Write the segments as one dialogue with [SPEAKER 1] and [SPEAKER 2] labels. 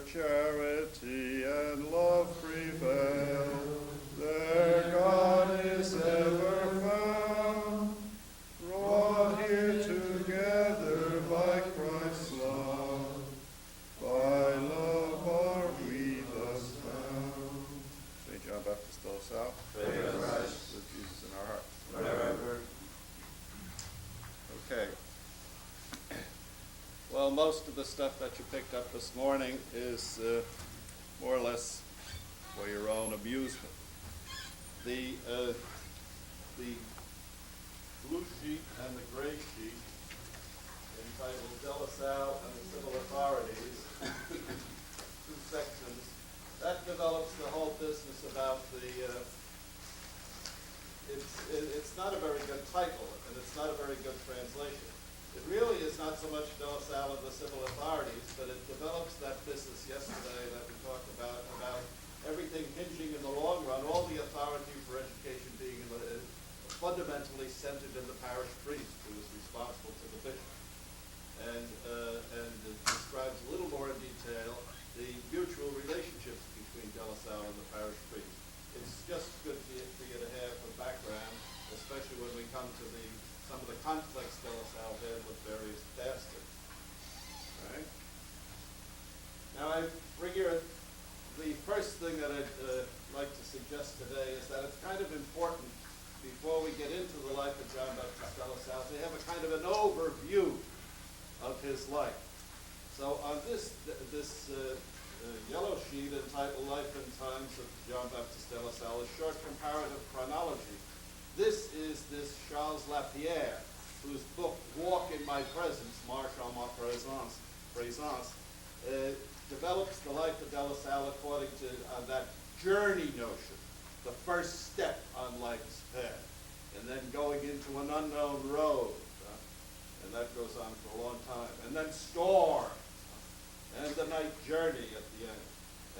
[SPEAKER 1] charity and love prevail. There God is ever found, brought here together by Christ's love. By love are we thus found. St. John Baptist, De La Salle.
[SPEAKER 2] Praise Christ.
[SPEAKER 1] With Jesus in our hearts.
[SPEAKER 2] Forever.
[SPEAKER 1] Okay. Well, most of the stuff that you picked up this morning is more or less for your own amusement. The blue sheet and the gray sheet, entitled De La Salle and the Civil Authorities, two sections, that develops the whole business about the it's not a very good title, and it's not a very good translation. It really is not so much De La Salle and the Civil Authorities, but it develops that business yesterday that we talked about everything hinging in the long run, all the authority for education being fundamentally centered in the parish priest, who is responsible to the bishop. And it describes a little more in detail the mutual relationships between De La Salle and the parish priest. It's just good for you to have a background, especially when we come to some of the conflicts De La Salle had with various bastards. All right? Now I bring here the first thing that I'd like to suggest today is that it's kind of important before we get into the life of John Baptist De La Salle to have a kind of an overview of his life. So on this yellow sheet entitled Life and Times of John Baptist De La Salle, a short comparative chronology. This is this Charles Lapierre, whose book Walk in My Presence, Marche en ma présence, develops the life of De La Salle according to that journey notion, the first step on life's path, and then going into an unknown road, and that goes on for a long time, and then storm, and the night journey at the end,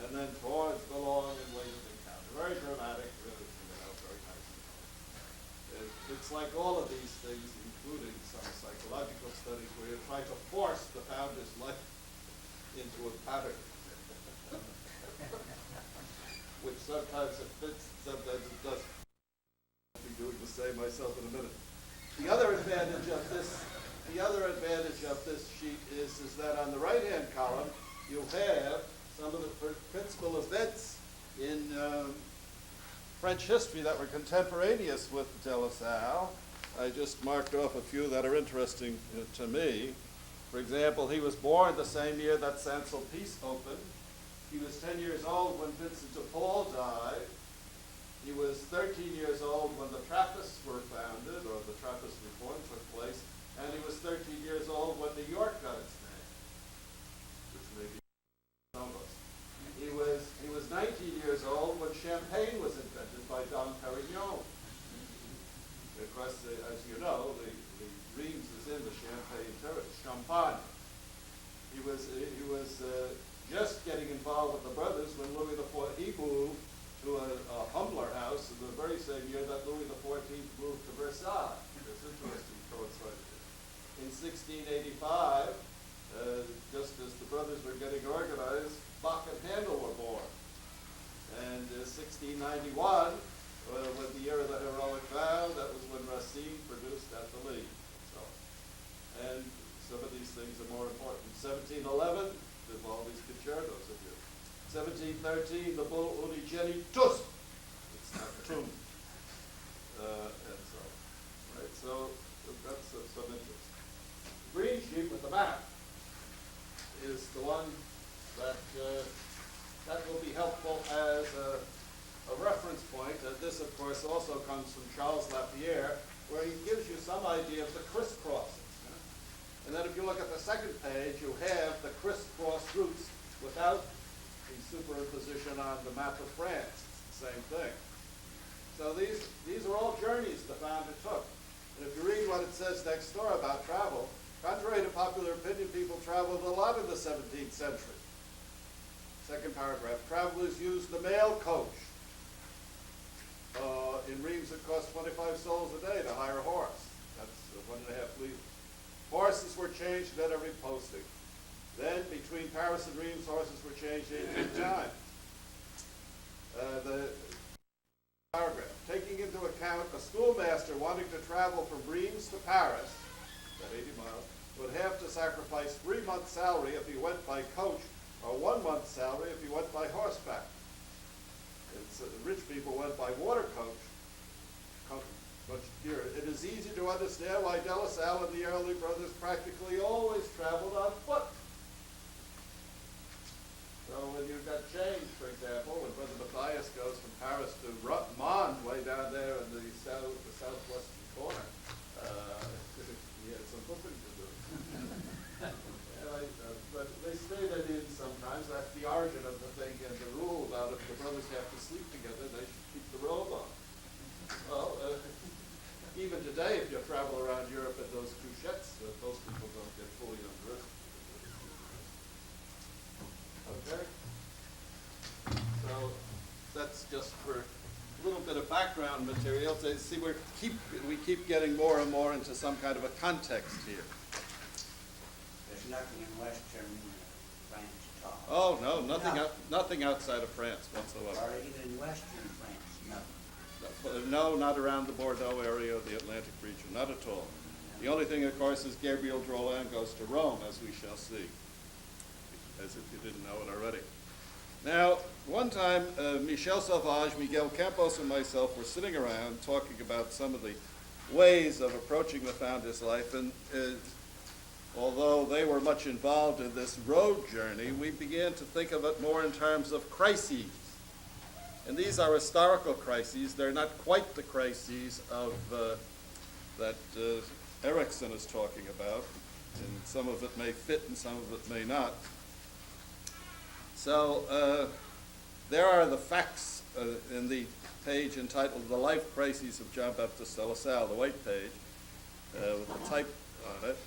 [SPEAKER 1] and then towards the long and waiting encounter. Very dramatic, really, very nice. It's like all of these things, including some psychological studies, where you try to force the founder's life into a pattern, which sometimes it fits, sometimes it doesn't. I'll be doing the same myself in a minute. The other advantage of this sheet is that on the right-hand column, you have some of the principal events in French history that were contemporaneous with De La Salle. I just marked off a few that are interesting to me. For example, he was born the same year that Saint-Sulpice opened. He was 10 years old when Vincent de Paul died. He was 13 years old when the Trappists were founded, or the Trappist reform took place, and he was 13 years old when New York got its name, which may be some of us. He was 19 years old when champagne was invented by Dom Perignon. Of course, as you know, the Reims is in the Champagne territory, Champagne. He was just getting involved with the brothers when Louis XIV, he moved to a humbler house in the very same year that Louis XIV moved to Versailles. It's interesting coincidence. In 1685, just as the brothers were getting organized, Bach and Handel were born. And 1691, when the year of the heroic vow, that was when Racine produced At the League. So, and some of these things are more important. 1711, Vivaldi's concertos of you. 1713, the bull Unigenitus. It's not true. And so, right? So that's some interest. Green sheet with the map is the one that will be helpful as a reference point. And this, of course, also comes from Charles Lapierre, where he gives you some idea of the crisscrossing. And then if you look at the second page, you have the crisscross routes without the superimposition on the map of France. It's the same thing. So these are all journeys the founder took. And if you read what it says next door about travel, contrary to popular opinion, people traveled a lot in the 17th century. Second paragraph, travelers used the mail coach. In Reims, it cost 25 sols a day to hire a horse. That's 1.5 leagues. Horses were changed at every posting. Then between Paris and Reims, horses were changed 18 times. The paragraph, taking into account a schoolmaster wanting to travel from Reims to Paris, about 80 miles, would have to sacrifice 3 months' salary if he went by coach, or 1 month's salary if he went by horseback. Rich people went by water coach, much dearer. It is easy to understand why De La Salle and the early brothers practically always traveled on foot. So when you've got change, for example, when Brother Matthias goes from Paris to Mons, way down there in the southwestern corner, he had some footing to do. But they stay that in sometimes. That's the origin of the thing and the rule about if the brothers have to sleep together, they should keep the robe on. Well, even today, if you travel around Europe in those couchettes, most people don't get fully undressed. Okay? So that's just for a little bit of background material to see we keep getting more and more into some kind of a context here.
[SPEAKER 2] There's nothing in Western France at all.
[SPEAKER 1] Oh no, nothing outside of France whatsoever.
[SPEAKER 2] Or even in Western France, nothing.
[SPEAKER 1] No, not around the Bordeaux area of the Atlantic region, not at all. The only thing, of course, is Gabriel Droland goes to Rome, as we shall see, as if you didn't know it already. Now, one time, Michel Sauvage, Miguel Campos, and myself were sitting around talking about some of the ways of approaching the founder's life, and although they were much involved in this road journey, we began to think of it more in terms of crises. And these are historical crises. They're not quite the crises of that Erickson is talking about, and some of it may fit and some of it may not. So there are the facts in the page entitled The Life Crises of John Baptist de La Salle, the white page, with the type on it.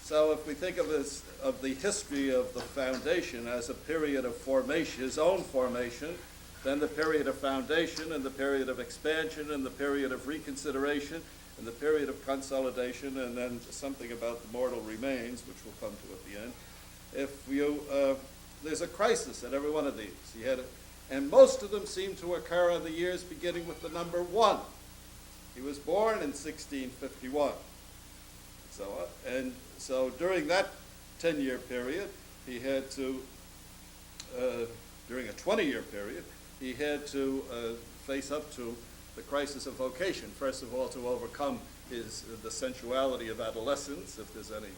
[SPEAKER 1] So if we think of this, of the history of the foundation as a period of formation, his own formation, then the period of foundation and the period of expansion and the period of reconsideration and the period of consolidation, and then something about the mortal remains, which we'll come to at the end. If you, there's a crisis at every one of these. And most of them seem to occur in the years beginning with the number 1. He was born in 1651. So during that 10-year period, he had to, during a 20-year period, he had to face up to the crisis of vocation. First of all, to overcome the sensuality of adolescence, if there's any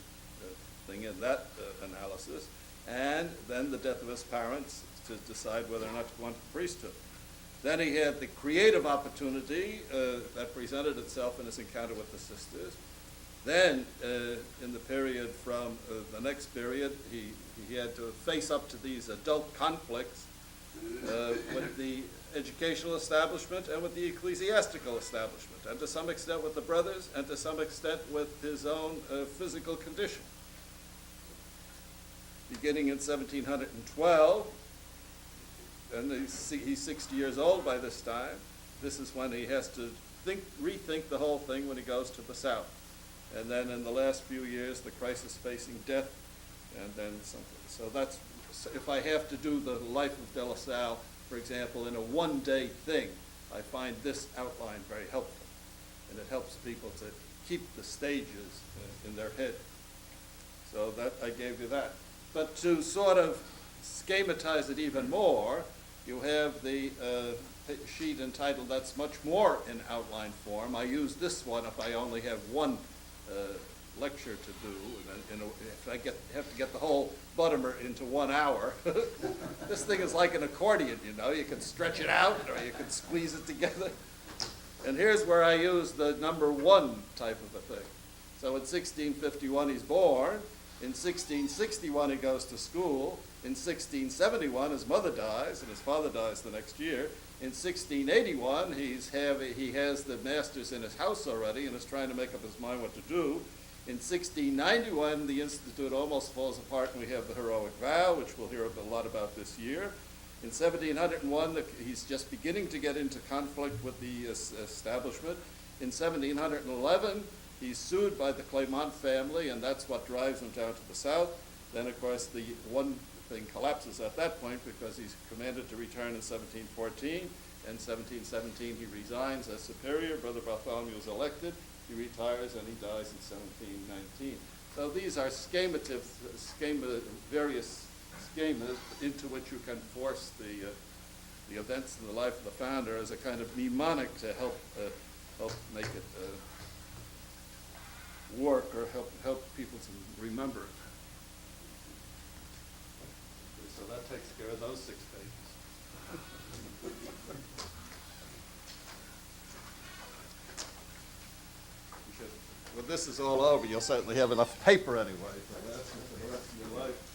[SPEAKER 1] thing in that analysis, and then the death of his parents to decide whether or not to go into priesthood. Then he had the creative opportunity that presented itself in his encounter with the sisters. Then, in the period from the next period, he had to face up to these adult conflicts with the educational establishment and with the ecclesiastical establishment, and to some extent with the brothers, and to some extent with his own physical condition. Beginning in 1712, and he's 60 years old by this time, this is when he has to rethink the whole thing when he goes to the south. And then in the last few years, the crisis facing death, and then something. So that's, if I have to do the life of De La Salle, for example, in a one-day thing, I find this outline very helpful. And it helps people to keep the stages in their head. So that, I gave you that. But to sort of schematize it even more, you have the sheet entitled That's Much More in Outline Form. I use this one if I only have one lecture to do, and if I have to get the whole Buttimer into 1 hour. This thing is like an accordion, you know. You can stretch it out or you can squeeze it together. And here's where I use the number 1 type of a thing. So in 1651 he's born. In 1661 he goes to school. In 1671 his mother dies and his father dies the next year. In 1681 he has the masters in his house already and is trying to make up his mind what to do. In 1691 the institute almost falls apart and we have the heroic vow, which we'll hear a lot about this year. In 1701 he's just beginning to get into conflict with the establishment. In 1711 he's sued by the Clermont family, and that's what drives him down to the south. Then, of course, the one thing collapses at that point because he's commanded to return in 1714. In 1717, he resigns as superior. Brother Bartholomew is elected. He retires, and he dies in 1719. So these are various schemas into which you can force the events in the life of the founder as a kind of mnemonic to help make it work, or help people to remember it. So that takes care of those 6 pages. When this is all over, you'll certainly have enough paper anyway for that for the rest of your life.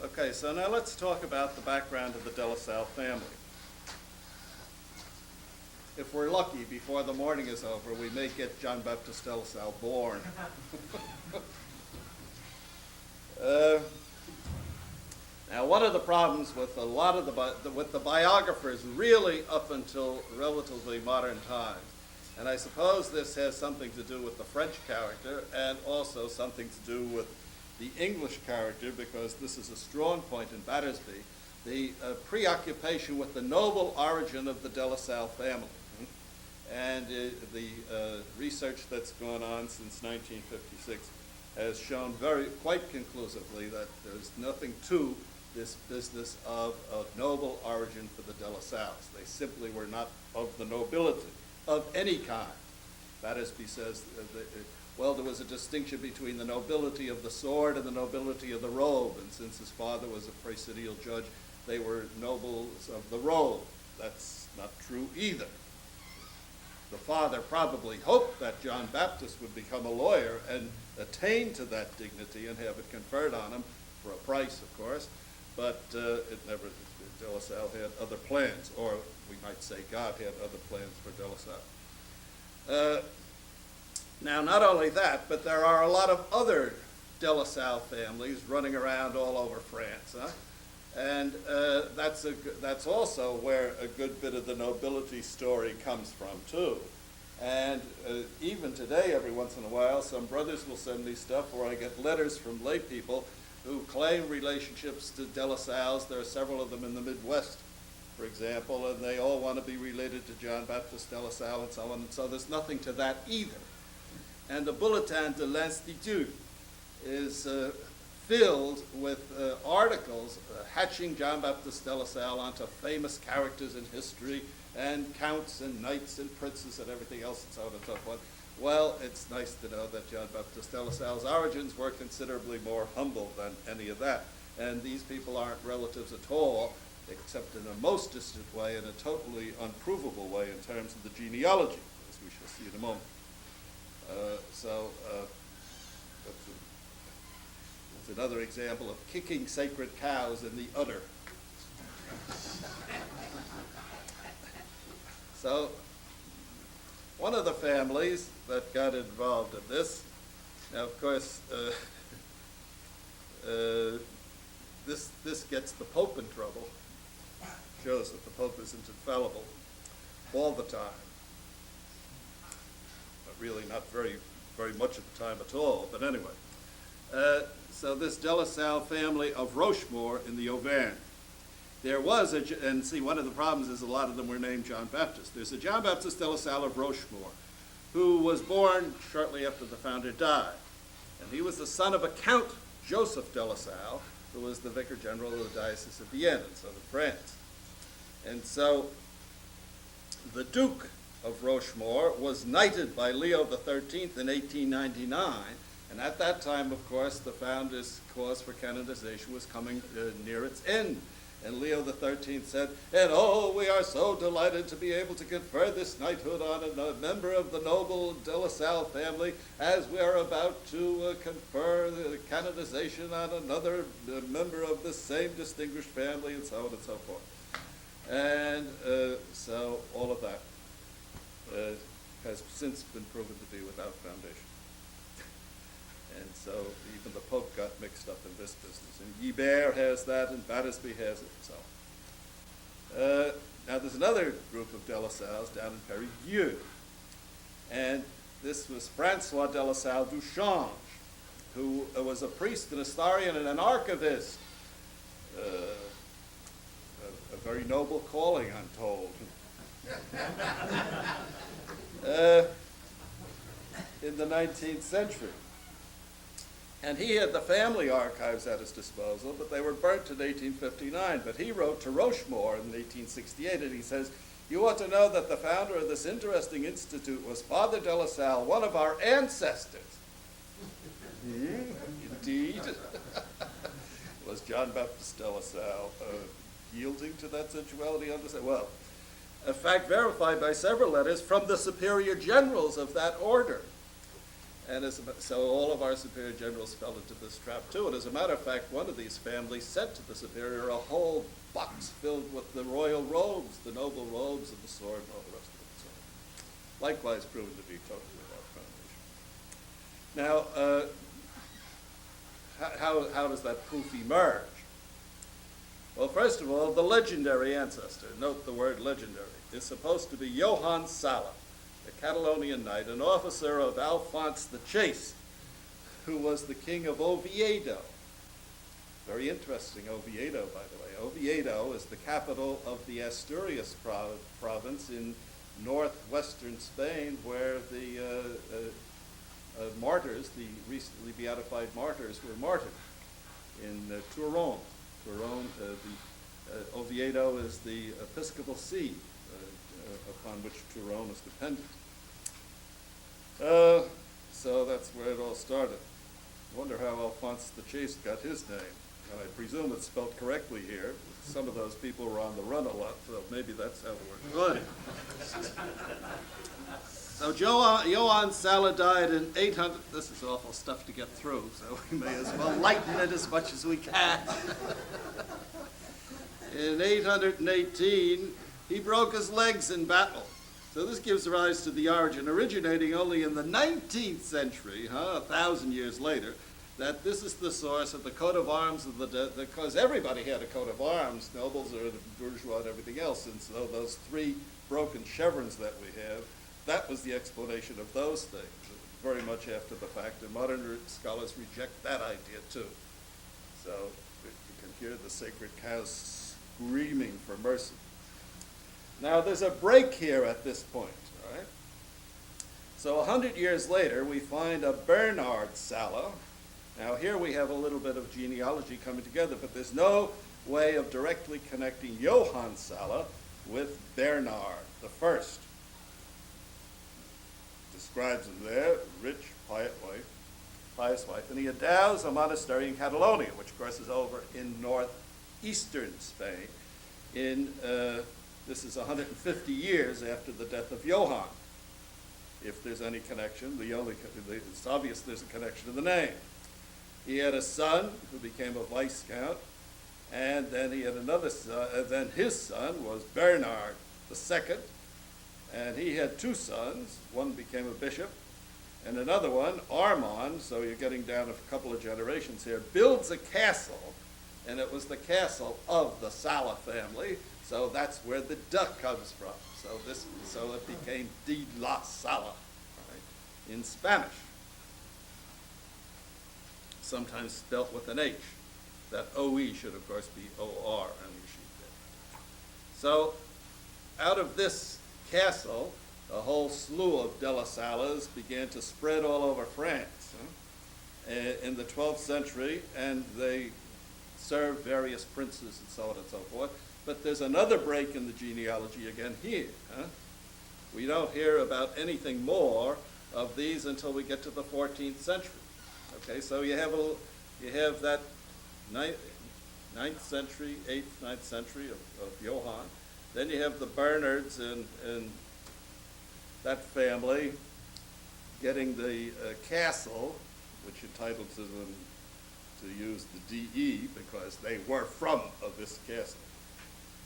[SPEAKER 1] Okay, so now let's talk about the background of the De La Salle family. If we're lucky, before the morning is over, we may get John Baptist De La Salle born. Now, one of the problems with a lot of the biographers really up until relatively modern times, and I suppose this has something to do with the French character and also something to do with the English character, because this is a strong point in Battersby, the preoccupation with the noble origin of the De La Salle family. And the research that's gone on since 1956 has shown quite conclusively that there's nothing to this business of noble origin for the De La Salles. They simply were not of the nobility of any kind. Battersby says well, there was a distinction between the nobility of the sword and the nobility of the robe, and since his father was a presidial judge, they were nobles of the robe. That's not true either. The father probably hoped that John Baptist would become a lawyer and attain to that dignity and have it conferred on him for a price, of course, but it never, De La Salle had other plans, or we might say God had other plans for De La Salle. Now, not only that, but there are a lot of other De La Salle families running around all over France, huh? And that's also where a good bit of the nobility story comes from, too. And even today, every once in a while, some brothers will send me stuff where I get letters from lay people who claim relationships to De La Salles. There are several of them in the Midwest, for example, and they all want to be related to John Baptist De La Salle and so on. And so there's nothing to that either. And the Bulletin de l'Institut is filled with articles hatching John Baptist De La Salle onto famous characters in history and counts and knights and princes and everything else and so on and so forth. Well, it's nice to know that John Baptist De La Salle's origins were considerably more humble than any of that. And these people aren't relatives at all, except in a most distant way and a totally unprovable way in terms of the genealogy, as we shall see in a moment. That's another example of kicking sacred cows in the udder. So, one of the families that got involved in this, now of course, this gets the Pope in trouble, shows that the Pope isn't infallible all the time. Really not very much at the time at all, but anyway. So this De La Salle family of Rochemore in the Auvergne. There was and see, one of the problems is a lot of them were named John Baptist. There's a John Baptist De La Salle of Rochemore, who was born shortly after the founder died. And he was the son of a Count Joseph De La Salle, who was the Vicar General of the Diocese of Vienne in southern France. And so the Duke of Rochemore was knighted by Leo XIII in 1899, and at that time, of course, the founder's cause for canonization was coming near its end. And Leo XIII said, and oh, we are so delighted to be able to confer this knighthood on a member of the noble De La Salle family, as we are about to confer the canonization on another member of the same distinguished family, and so on and so forth. And so all of that.
[SPEAKER 3] has since been proven to be without foundation. And so even the Pope got mixed up in this business. And Guibert has that, and Battersby has it, and so on. Now there's another group of de La Salles down in Périgueux. And this was Francois de La Salle Duchange, who was a priest, an historian, and an archivist. A very noble calling, I'm told. In the 19th century. And he had the family archives at his disposal, but they were burnt in 1859. But he wrote to Rochemore in 1868, and he says, "You ought to know that the founder of this interesting institute was Father de La Salle, one of our ancestors." Indeed. Was John Baptist de La Salle yielding to that sensuality? Well, a fact verified by several letters from the superior generals of that order. And so all of our superior generals fell into this trap too. And as a matter of fact, one of these families sent to the superior a whole box filled with the royal robes, the noble robes and the sword and all the rest of it. So, likewise proven to be totally without foundation. Now, how does that proof emerge? Well, first of all, the legendary ancestor, note the word legendary, is supposed to be Johann Sala, a Catalonian knight, an officer of Alphonse the Chaste, who was the king of Oviedo. Very interesting, Oviedo, by the way. Oviedo is the capital of the Asturias province in northwestern Spain, where the martyrs, the recently beatified martyrs, were martyred in Turon. Oviedo is the episcopal see upon which Turon is dependent. So that's where it all started. I wonder how Alphonse the Chaste got his name. And I presume it's spelled correctly here. Some of those people were on the run a lot, so maybe that's how it works. So Johann Sala died in 800. This is awful stuff to get through, so we may as well lighten it as much as we can. In 818, he broke his legs in battle. So this gives rise to the origin, originating only in the 19th century, 1,000 years later, that this is the source of the coat of arms of the dead, because everybody had a coat of arms, nobles or the bourgeois and everything else, and so those three broken chevrons that we have, that was the explanation of those things, very much after the fact, and modern scholars reject that idea too. So you can hear the sacred cows screaming for mercy. Now there's a break here at this point, all right? So 100 years later, we find a Bernard Sala. Now here we have a little bit of genealogy coming together, but there's no way of directly connecting Johann Sala with Bernard the First. Describes him there, rich, pious wife, and he endows a monastery in Catalonia, which of course is over in northeastern Spain. This is 150 years after the death of Johann. If there's any connection, it's obvious there's a connection in the name. He had a son who became a viscount, and then he had another son, and then his son was Bernard II, and he had two sons. One became a bishop, and another one, Armand, so you're getting down a couple of generations here, builds a castle, and it was the castle of the Sala family, so that's where the duck comes from. So it became de la Sala, right, in Spanish. Sometimes spelt with an H. That O-E should, of course, be O-R. So out of this castle, a whole slew of de la Salas began to spread all over France in the 12th century, and they served various princes and so on and so forth. But there's another break in the genealogy again here. We don't hear about anything more of these until we get to the 14th century. Okay, so you have that 9th century, 8th, 9th century of Johann. Then you have the Bernards and that family getting the castle, which entitled to them to use the DE because they were from this castle.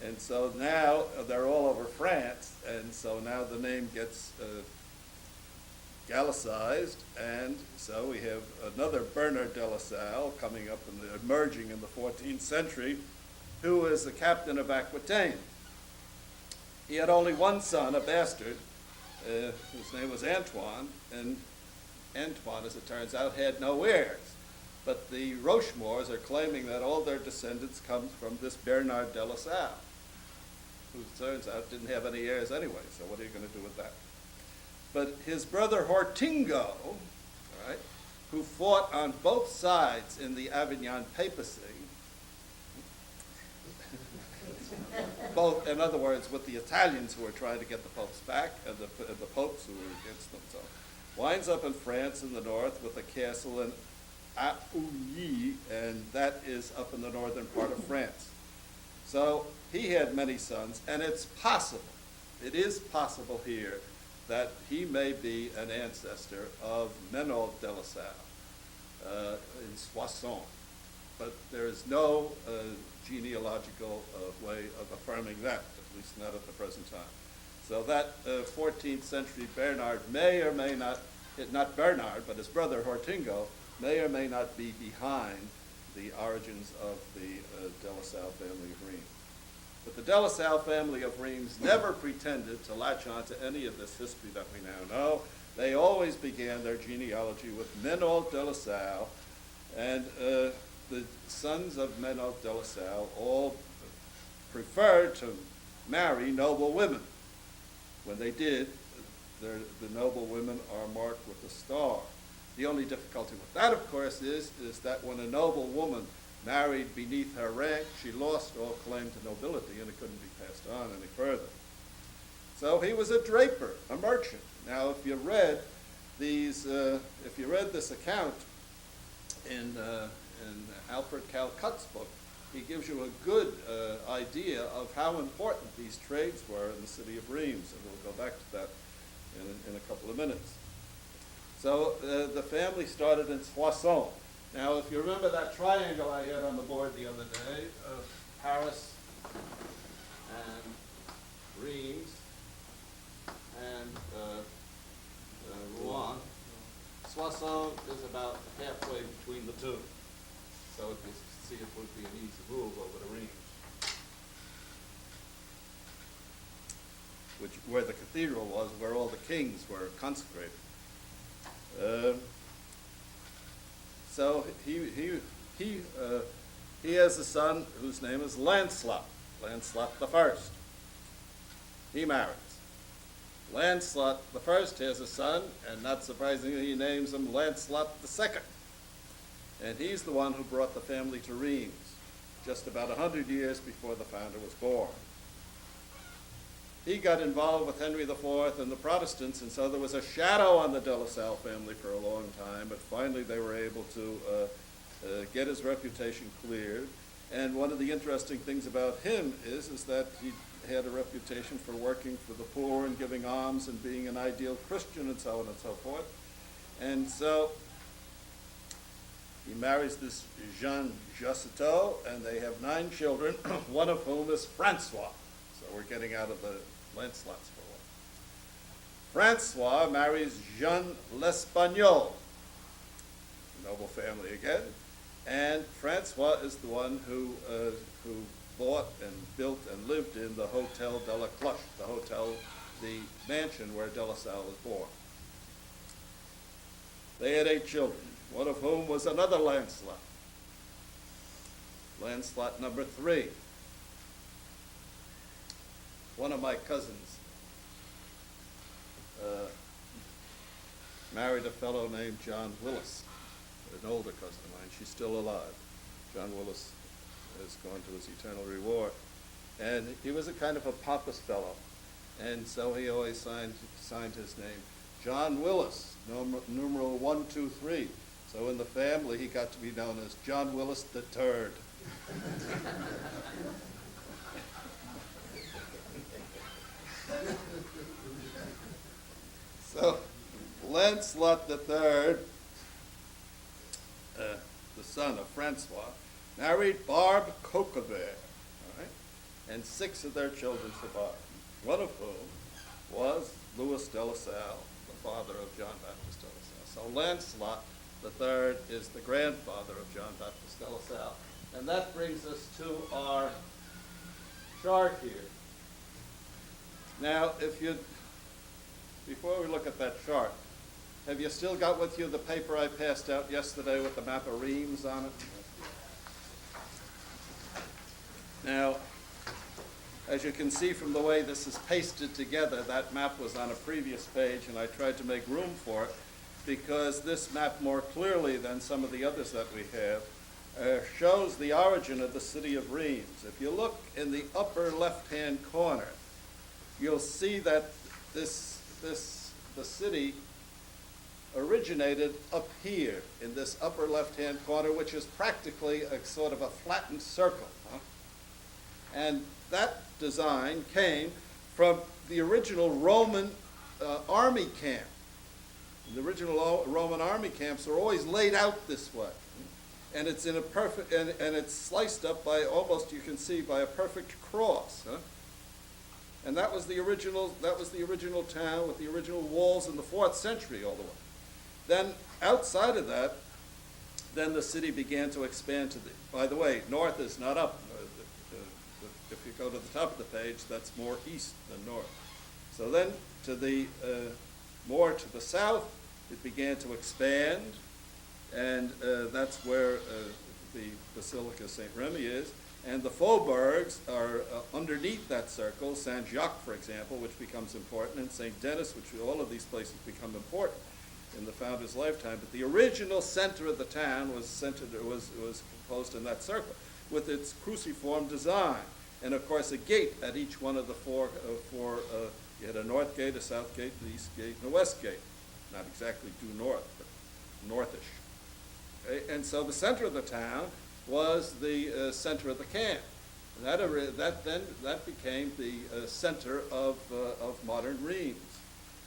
[SPEAKER 3] And so now they're all over France, and so now the name gets Gallicized, and so we have another Bernard de La Salle coming up emerging in the 14th century, who is the captain of Aquitaine. He had only one son, a bastard, whose name was Antoine, and Antoine, as it turns out, had no heirs. But the Rochemores are claiming that all their descendants come from this Bernard de La Salle, who turns out didn't have any heirs anyway, so what are you going to do with that? But his brother Hortingo, all right, who fought on both sides in the Avignon papacy, both, in other words, with the Italians who were trying to get the popes back and the popes who were against them, so winds up in France in the north with a castle in Aulnay, and that is up in the northern part of France. So he had many sons, and it is possible here that he may be an ancestor of Menald de La Salle in Soissons. But there is no genealogical way of affirming that, at least not at the present time. So that 14th century Bernard may or may not Bernard, but his brother Hortingo, may or may not be behind the origins of the de La Salle family of Rheims. But the de La Salle family of Rheims never pretended to latch on to any of this history that we now know. They always began their genealogy with Menald de La Salle, and the sons of Menald de La Salle all preferred to marry noble women. When they did, the noble women are marked with a star. The only difficulty with that, of course, is that when a noble woman married beneath her rank, she lost all claim to nobility, and it couldn't be passed on any further. So he was a draper, a merchant. Now, if you read this account in Alfred Calcutt's book, he gives you a good idea of how important these trades were in the city of Rheims, and we'll go back to that in a couple of minutes. So the family started in Soissons. Now, if you remember that triangle I had on the board the other day of Paris and Rheims and Rouen, Soissons is about halfway between the two. So you see it would be an easy move over to Rheims, where the cathedral was, where all the kings were consecrated. So he has a son whose name is Lancelot the First. He marries. Lancelot the First has a son, and not surprisingly, he names him Lancelot the Second. And he's the one who brought the family to Rheims, just about 100 years before the founder was born. He got involved with Henry IV and the Protestants, and so there was a shadow on the de La Salle family for a long time, but finally they were able to get his reputation cleared. And one of the interesting things about him is that he had a reputation for working for the poor and giving alms and being an ideal Christian and so on and so forth. And so he marries this Jeanne Jossetot, and they have 9 children, one of whom is Francois. So we're getting out of the Lancelots for a while. Francois marries Jeanne l'Espagnole, noble family again, and Francois is the one who bought and built and lived in the Hotel de la Cloche, the mansion where de La Salle was born. They had 8 children, one of whom was another Lancelot, Lancelot number 3. One of my cousins married a fellow named John Willis, an older cousin of mine. She's still alive. John Willis has gone to his eternal reward. And he was a kind of a pompous fellow. And so he always signed his name John Willis, numeral 123. So in the family, he got to be known as John Willis the Third. So, Lancelot III, the son of Francois, married Barbe Coquevert, all right? And 6 of their children survived, one of whom was Louis de La Salle, the grandfather of John Baptist de La Salle. So Lancelot III is the grandfather of John Baptist de La Salle. And that brings us to our chart here. Now, before we look at that chart, have you still got with you the paper I passed out yesterday with the map of Reims on it? Now, as you can see from the way this is pasted together, that map was on a previous page, and I tried to make room for it because this map more clearly than some of the others that we have shows the origin of the city of Reims. If you look in the upper left-hand corner, you'll see that the city originated up here in this upper left-hand corner, which is practically a sort of a flattened circle. And that design came from the original Roman army camp. The original Roman army camps are always laid out this way. And it's in a perfect, and it's sliced up by almost, you can see, by a perfect cross. And that was the original town with the original walls in the 4th century all the way. Then outside of that, then the city began to expand to by the way, north is not up. If you go to the top of the page, that's more east than north. So then to the more to the south, it began to expand, and that's where the Basilica of St. Remy is. And the faubourgs are underneath that circle, Saint-Jacques, for example, which becomes important, and St. Denis, which all of these places become important in the founder's lifetime. But the original center of the town was composed in that circle, with its cruciform design. And of course, a gate at each one of the four you had a north gate, a south gate, an east gate, and a west gate. Not exactly due north, but northish. Okay? And so the center of the town was the center of the camp. And that became the center of modern Reims.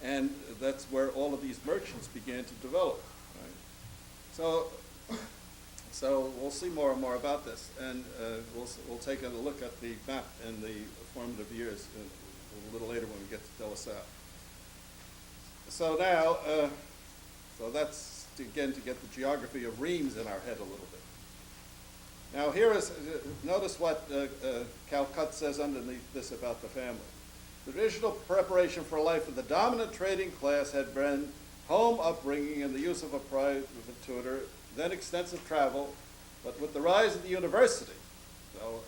[SPEAKER 3] And that's where all of these merchants began to develop. Right? So we'll see more and more about this, and we'll take a look at the map in the formative years a little later when we get to De La Salle. So now, so that's again to get the geography of Reims in our head a little bit. Now here is, notice what Calcutt says underneath this about the family. The traditional preparation for life of the dominant trading class had been home upbringing and the use of a private tutor, then extensive travel, but with the rise of the university, so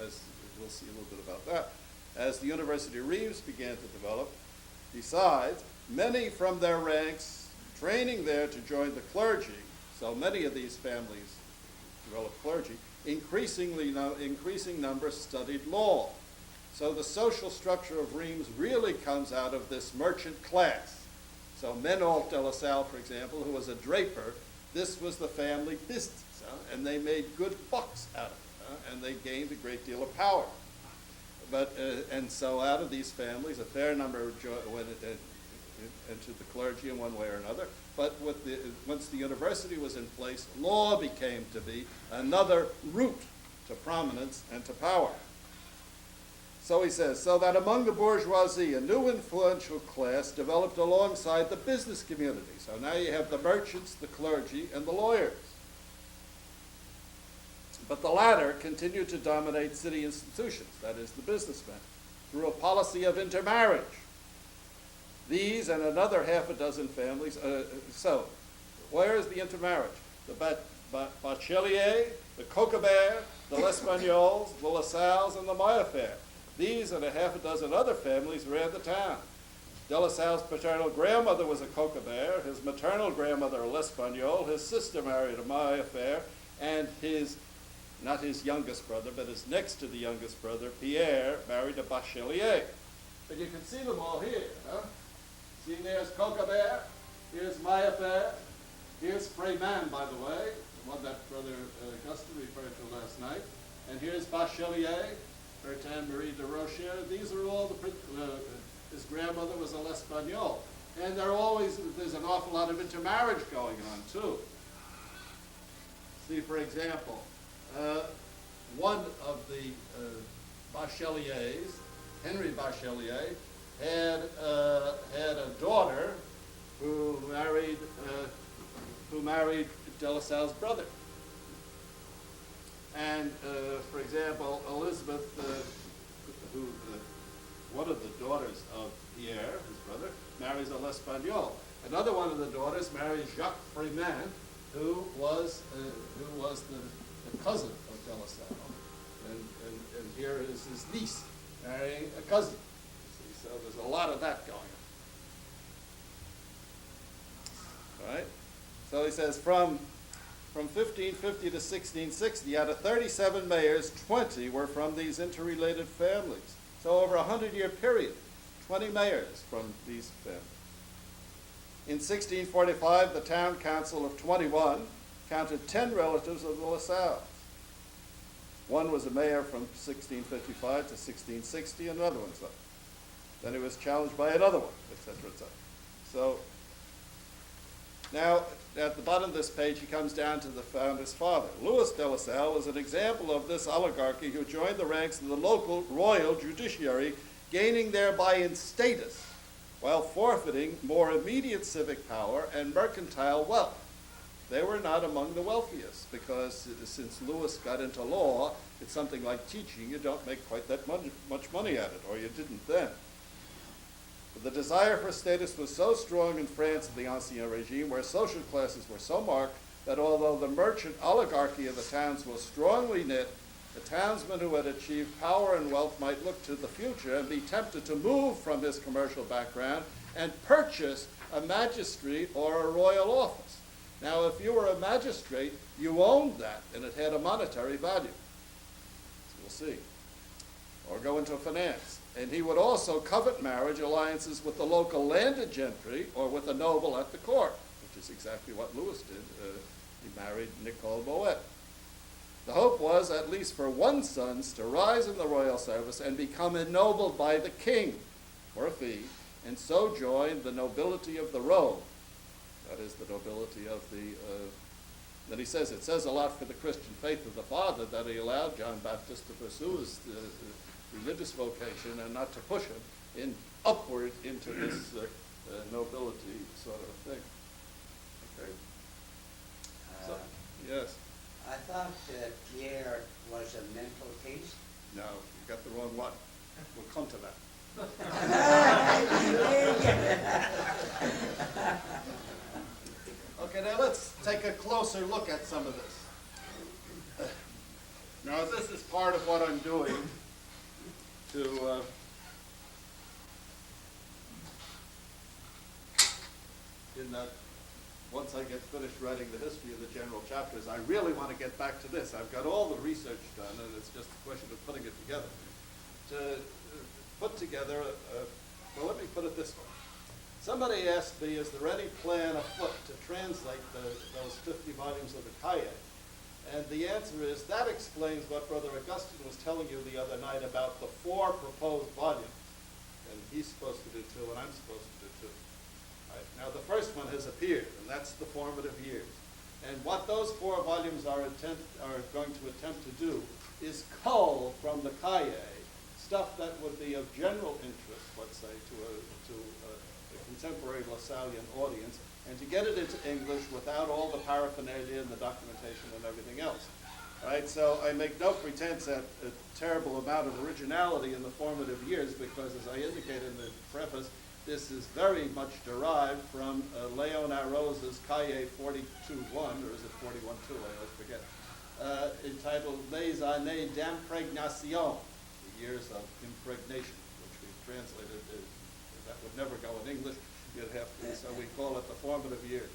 [SPEAKER 3] as we'll see a little bit about that, as the University of Reims began to develop, besides, many from their ranks training there to join the clergy, so many of these families developed clergy, increasing numbers studied law. So the social structure of Reims really comes out of this merchant class. So Menault de La Salle, for example, who was a draper, this was the family business, and they made good bucks out of it, and they gained a great deal of power. But and so out of these families, a fair number went into the clergy in one way or another. But once the university was in place, law became to be another route to prominence and to power. So he says, so that among the bourgeoisie, a new influential class developed alongside the business community. So now you have the merchants, the clergy, and the lawyers. But the latter continued to dominate city institutions, that is, the businessmen, through a policy of intermarriage. These and another half a dozen families, so where is the intermarriage? The Bachelier, the Coquebert, the L'Espagnols, the Lasalles, and the Maillefert. These and a half a dozen other families ran the town. De La Salle's paternal grandmother was a Coquebert, his maternal grandmother a L'Espagnol, his sister married a Maillefert, and not his youngest brother, but his next to the youngest brother, Pierre, married a Bachelier. But you can see them all here, huh? See, there's Coquebert, here's Maillefert, here's Freeman, by the way, the one that Brother Augustin referred to last night, and here's Bachelier, Bertin Marie de Rocher. These are all his grandmother was a L'Espagnol. And there's an awful lot of intermarriage going on, too. See, for example, one of the Bacheliers, Henry Bachelier, had a daughter
[SPEAKER 1] who married De La Salle's brother. And, for example, Elizabeth, one of the daughters of Pierre, his brother, marries a L'Espagnol. Another one of the daughters marries Jacques Freeman, who was the cousin of De La Salle. And here is his niece marrying a cousin. See, so there's a lot of that going on. All right? So he says from 1550 to 1660, out of 37 mayors, 20 were from these interrelated families. So over a 100-year period, 20 mayors from these families. In 1645, the town council of 21 counted 10 relatives of the LaSalles. One was a mayor from 1655 to 1660, and another one's up. Then he was challenged by another one, etc., etc. So now, at the bottom of this page, he comes down to the founder's father. Louis de La Salle was an example of this oligarchy who joined the ranks of the local royal judiciary, gaining thereby in status, while forfeiting more immediate civic power and mercantile wealth. They were not among the wealthiest, because since Louis got into law, it's something like teaching. You don't make quite that much money at it, or you didn't then. But the desire for status was so strong in France of the Ancien regime, where social classes were so marked, that although the merchant oligarchy of the towns was strongly knit, the townsman who had achieved power and wealth might look to the future and be tempted to move from his commercial background and purchase a magistrate or a royal office. Now, if you were a magistrate, you owned that, and it had a monetary value. So we'll see. Or go into finance. And he would also covet marriage alliances with the local landed gentry or with a noble at the court, which is exactly what Louis did. He married Nicole Boet. The hope was, at least for one son, to rise in the royal service and become ennobled by the king for a fee, and so join the nobility of the Rome. That is the nobility of the, then he says, it says a lot for the Christian faith of the father that he allowed John Baptist to pursue his religious vocation and not to push him upward into this nobility sort of thing. Okay. So, yes.
[SPEAKER 2] I thought Pierre was a mental case.
[SPEAKER 1] No, you got the wrong one. We'll come to that. Okay, now let's take a closer look at some of this. Now, this is part of what I'm doing to in that once I get finished writing the history of the general chapters, I really want to get back to this. I've got all the research done, and it's just a question of putting it together. To put together, well, let me put it this way. Somebody asked me, is there any plan afoot to translate those 50 volumes of the Cahiers? And the answer is, that explains what Brother Augustine was telling you the other night about the 4 proposed volumes. And he's supposed to do 2, and I'm supposed to do 2. Right. Now, the first one has appeared, and that's the formative years. And what those 4 volumes are going to attempt to do is cull from the Cahiers stuff that would be of general interest, let's say, to a contemporary Lasallian audience, and to get it into English without all the paraphernalia and the documentation and everything else. Right? So I make no pretense at a terrible amount of originality in the formative years, because, as I indicated in the preface, this is very much derived from Léon Arrose's Cahiers 42.1, or is it 41.2, I always forget, entitled Les années d'impregnation, the years of impregnation, which we've translated as, that would never go in English, you'd have to, so we call it the formative years.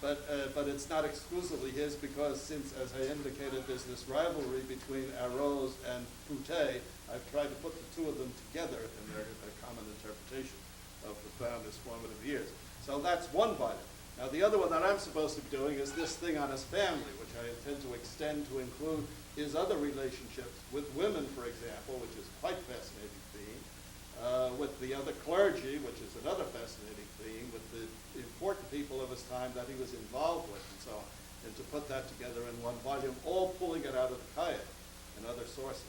[SPEAKER 1] But it's not exclusively his, because since, as I indicated, there's this rivalry between Arrose and Poutet, I've tried to put the 2 of them together in their common interpretation of the founder's formative years. So that's one volume. Now, the other one that I'm supposed to be doing is this thing on his family, which I intend to extend to include his other relationships with women, for example, which is quite fascinating theme, with the other clergy, which is another fascinating theme, with the important people of his time that he was involved with, and so on, and to put that together in one volume, all pulling it out of the Cahiers and other sources.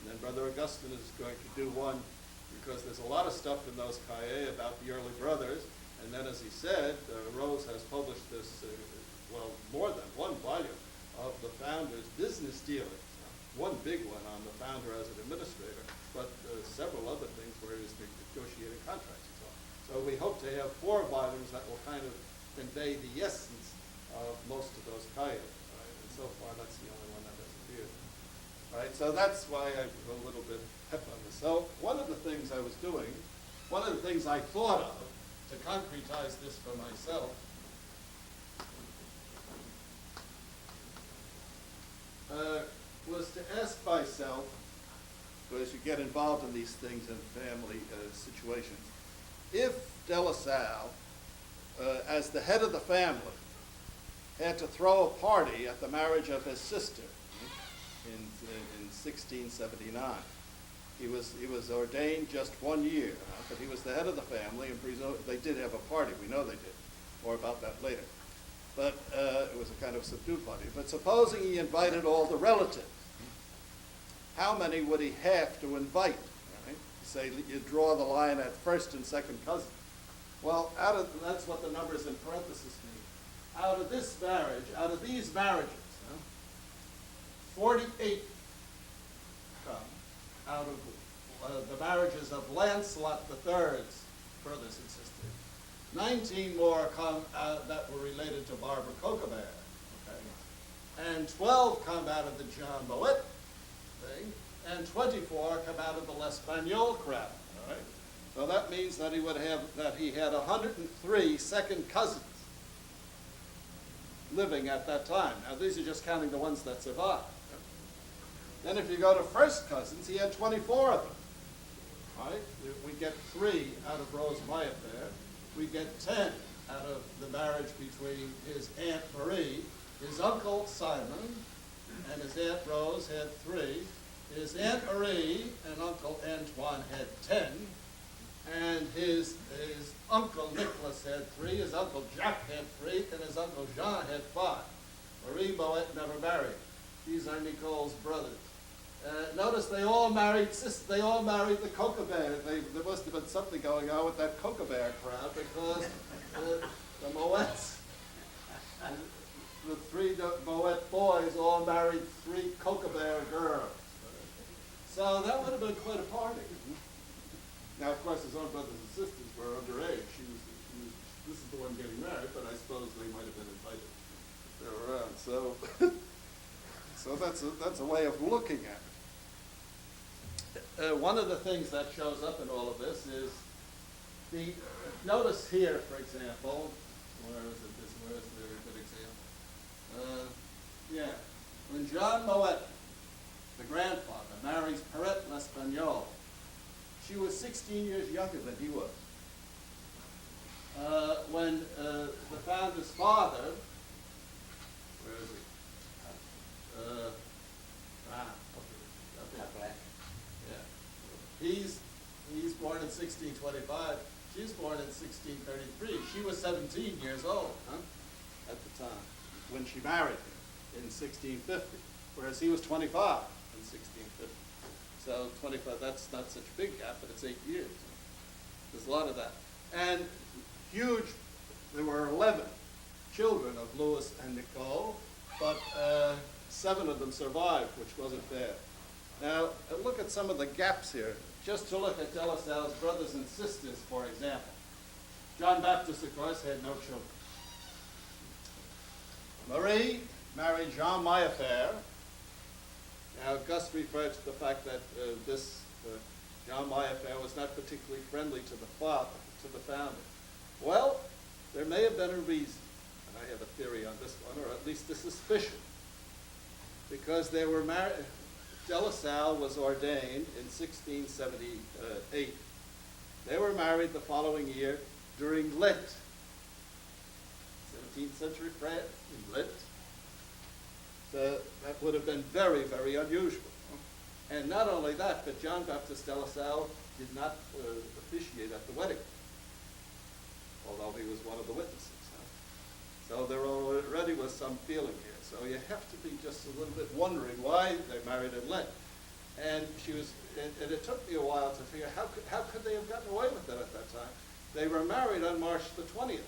[SPEAKER 1] And then Brother Augustine is going to do one, because there's a lot of stuff in those Cahiers about the early brothers,
[SPEAKER 3] And then, as he said, Rose has published this, well, more than one volume of the founder's business dealings. One big one on the founder as an administrator, but several other things where he was negotiating contracts and so on. So we hope to have 4 volumes that will kind of convey the essence of most of those coyotes. Right? And so far, that's the only one that has appeared. Right? So that's why I'm a little bit hep on this. So one of the things I was doing, one of the things I thought of to concretize this for myself, was to ask myself, as you get involved in these things in family situations, if De La Salle, as the head of the family, had to throw a party at the marriage of his sister in 1679. He was ordained just 1 year, but he was the head of the family, and they did have a party. We know they did. More about that later. But it was a kind of subdued party. But supposing he invited all the relatives, how many would he have to invite? Right? Say you draw the line at first and second cousins. Well, that's what the numbers in parentheses mean. Out of this marriage, out of these marriages, 48 come out of the marriages of Lancelot III's brothers and sisters. 19 more come out that were related to Barbara Coquebert, okay? And 12 come out of the John Moet thing, and 24 come out of the L'Espagnol crowd, all right? So that means that he had 103 second cousins living at that time. Now these are just counting the ones that survived. Then if you go to first cousins, he had 24 of them, right? We get 3 out of Rose Mayfair. We get 10 out of the marriage between his Aunt Marie, his Uncle Simon, and his Aunt Rose had 3. His Aunt Marie and Uncle Antoine had 10. And his Uncle Nicholas had 3, his Uncle Jacques had 3, and his Uncle Jean had 5. Marie Moet never married. These are Nicole's brothers. Notice they all married the Coquebert. There must have been something going on with that Coquebert crowd because the Moets, the 3 Moet boys all married 3 Coquebert girls. So that would have been quite a party. Now, of course, his own brothers and sisters were underage. This is the one getting married, but I suppose they might have been invited if they were around. So that's a way of looking at it. One of the things that shows up in all of this is notice here, for example, where's the good example? When John Moet, the grandfather, marries Perrette L'Espagnol, she was 16 years younger than he was. When the founder's father, where is he? He's born in 1625. She's born in 1633. She was 17 years old at the time when she married him in 1650, whereas he was 25 in 1650. So 25, that's not such a big gap, but it's 8 years. There's a lot of that. And there were 11 children of Louis and Nicole, but 7 of them survived, which wasn't bad. Now, look at some of the gaps here. Just to look at De La Salle's brothers and sisters, for example. John Baptist, of course, had no children. Marie married Jean Mayfair. Now, Gus referred to the fact that Jean Mayfair was not particularly friendly to the founder. Well, there may have been a reason, and I have a theory on this one, or at least a suspicion, because they were married. De La Salle was ordained in 1678. They were married the following year during Lent. 17th century France, in Lent. So that would have been very, very unusual. And not only that, but John Baptist de La Salle did not officiate at the wedding, although he was one of the witnesses. So there already was some feeling here. So you have to be just a little bit wondering why they married in Lent. And it took me a while to figure how could they have gotten away with it at that time.
[SPEAKER 1] they were married on March the 20th.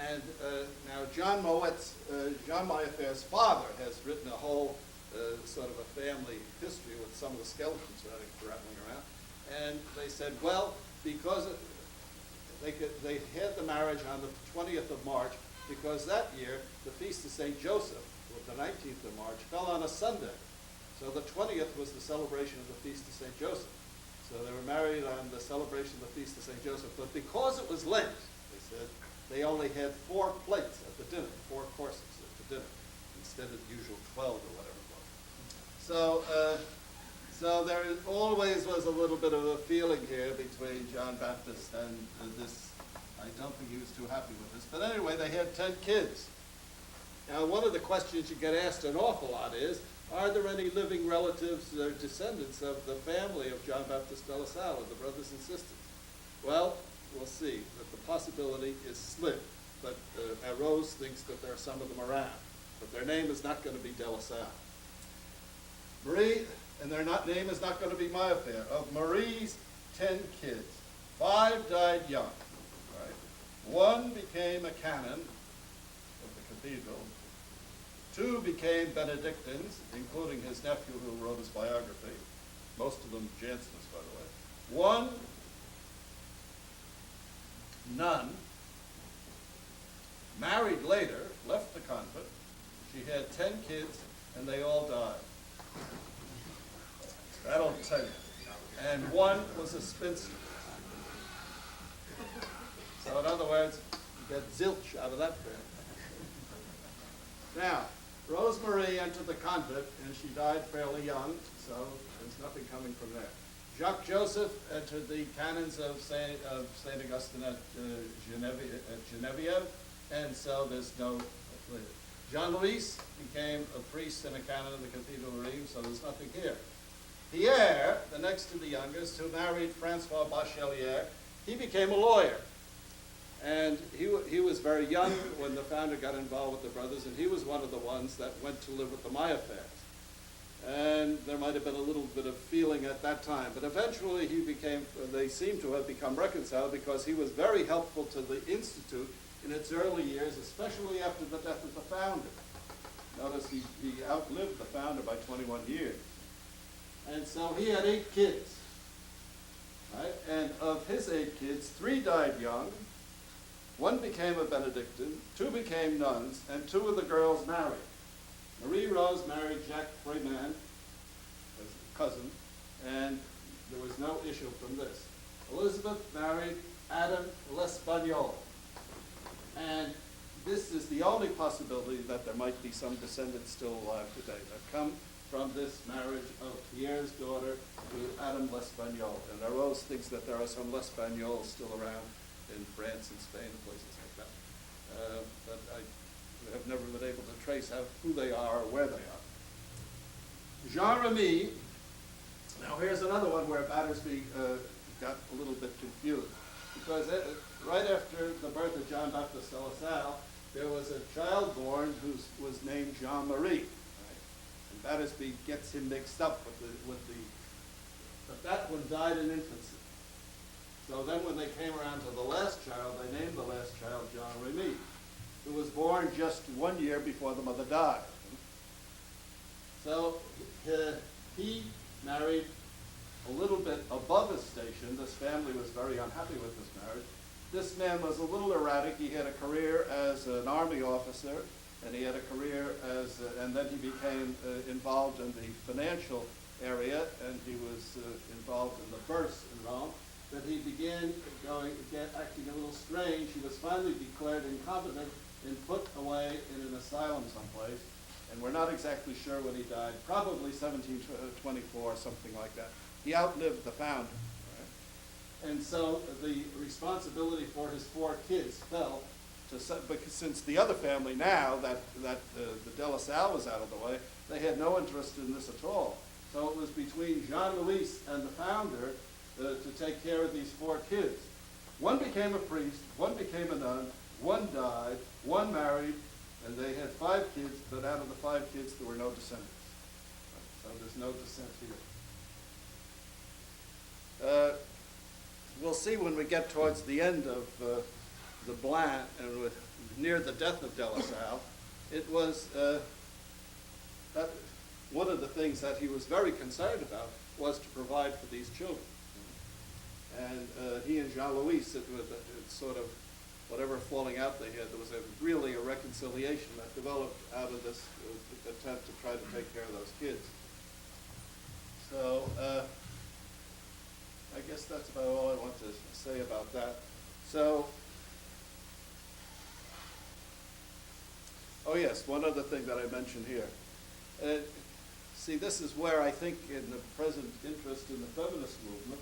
[SPEAKER 1] And now John Mayafaire's father has written a whole sort of a family history with some of the skeletons rattling around. And they said, well, because they had the marriage on the 20th of March, because that year the Feast of St. Joseph, the 19th of March, fell on a Sunday. So the 20th was the celebration of the Feast of St. Joseph. So they were married on the celebration of the Feast of St. Joseph. But because it was Lent, they said, they only had 4 plates at the dinner, 4 courses at the dinner, instead of the usual 12 or whatever it was. So there always was a little bit of a feeling here between John Baptist and this. I don't think he was too happy with this. But anyway, they had 10 kids. Now, one of the questions you get asked an awful lot is, are there any living relatives or descendants of the family of John Baptist de La Salle, the brothers and sisters? Well, we'll see that the possibility is slim. But Rose thinks that there are some of them around. But their name is not going to be de La Salle. Marie, and their name is not going to be Mayfair. Of Marie's 10 kids, 5 died young. Right? 1 became a canon of the cathedral. 2 became Benedictines, including his nephew who wrote his biography. Most of them Jansenists, by the way. 1 nun, married later, left the convent. She had 10 kids, and they all died. That'll tell you. And 1 was a spinster. So in other words, you get zilch out of that family. Now, Rosemarie entered the convent, and she died fairly young, so there's nothing coming from there. Jacques Joseph entered the canons of Saint Augustine at Genevieve, and so there's no. Jean-Louis became a priest and a canon of the Cathedral of Rheims, so there's nothing here. Pierre, the next to the youngest, who married Francois Bachelier, he became a lawyer. And he was very young when the founder got involved with the brothers, and he was one of the ones that went to live with the Mayafairs. And there might have been a little bit of feeling at that time, but eventually they seem to have become reconciled because he was very helpful to the Institute in its early years, especially after the death of the founder. Notice he outlived the founder by 21 years. And so he had 8 kids. Right? And of his 8 kids, 3 died young, 1 became a Benedictine, 2 became nuns, and 2 of the girls married. Marie Rose married Jacques Freeman, his cousin, and there was no issue from this. Elizabeth married Adam L'Espagnol. And this is the only possibility that there might be some descendants still alive today that come from this marriage of Pierre's daughter to Adam L'Espagnol. And Rose thinks that there are some L'Espagnols still around in France and Spain and places like that. But I have never been able to trace out who they are or where they are. Jean Remy, now here's another one where Battersby got a little bit confused. Because right after the birth of John Baptiste de La Salle, there was a child born who was named Jean Marie. Right? And Battersby gets him mixed up but that one died in infancy. So then when they came around to the last child, they named the last child Jean Remy, who was born just 1 year before the mother died. So he married a little bit above his station. This family was very unhappy with this marriage. This man was a little erratic. He had a career as an army officer, and he had a career and then he became involved in the financial area, and he was involved in the bourse in Rome. That he began acting a little strange. He was finally declared incompetent and put away in an asylum someplace. And we're not exactly sure when he died, probably 1724, something like that. He outlived the founder. Right? And so the responsibility for his 4 kids fell to, because since the other family now, that the de La Salle was out of the way, they had no interest in this at all. So it was between Jean-Louis and the founder to take care of these 4 kids. 1 became a priest, 1 became a nun, 1 died, 1 married, and they had 5 kids, but out of the 5 kids there were no descendants. So there's no descent here.
[SPEAKER 3] we'll see when we get towards the end of the Blanc and near the death of De La Salle, it was that one of the things that he was very concerned about was to provide for these children. And he and Jean-Louis, it sort of, whatever falling out they had, there was really a reconciliation that developed out of this attempt to try to take care of those kids. So I guess that's about all I want to say about that. So, oh yes, one other thing that I mentioned here. See, this is where I think in the present interest in the feminist movement,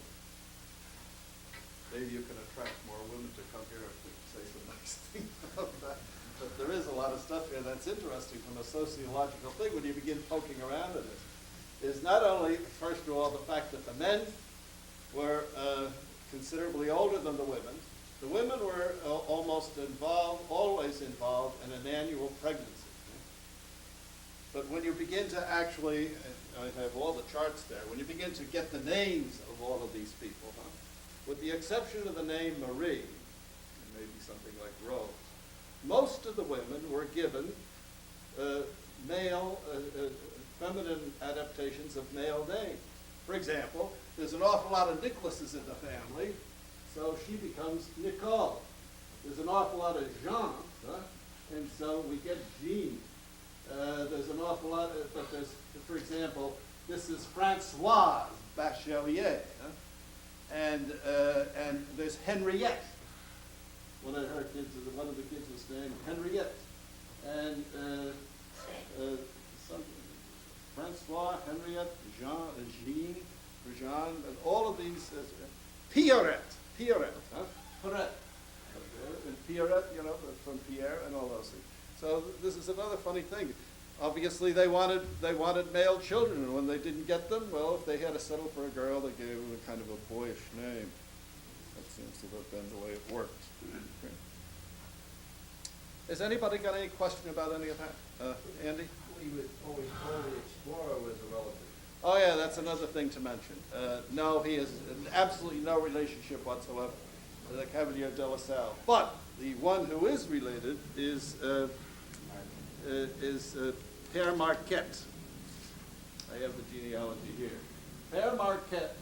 [SPEAKER 3] maybe you can attract more women to come here and say some nice things about that. But there is a lot of stuff here that's interesting from a sociological thing when you begin poking around in it. Is not only, first of all, the fact that the men were considerably older than the women. The women were almost involved, always involved in an annual pregnancy. But when you begin to actually, I have all the charts there, when you begin to get the names of all of these people, with the exception of the name Marie, and maybe something like Rose, most of the women were given male, feminine adaptations of male names. For example, there's an awful lot of Nicholases in the family, so she becomes Nicole. There's an awful lot of Jean, and so we get Jean. There's an awful lot, but there's, for example, this is Françoise Bachelier, and there's Henriette. One of her kids, one of the kids was named Henriette, and Francois, Henriette, Jean, and all of these, Pierrette, Pierrette, and Pierrette, you know, from Pierre and all those things. So this is another funny thing. Obviously, they wanted male children, and when they didn't get them, well, if they had to settle for a girl, they gave them a kind of a boyish name. That seems to have been the way it worked. Okay. Has anybody got any question about any of that? Andy?
[SPEAKER 4] He was always told the explorer was a relative.
[SPEAKER 3] Oh yeah, that's another thing to mention. No, he has absolutely no relationship whatsoever to the Cavalier de La Salle. But the one who is related is Père Marquette. I have the genealogy here. Père Marquette,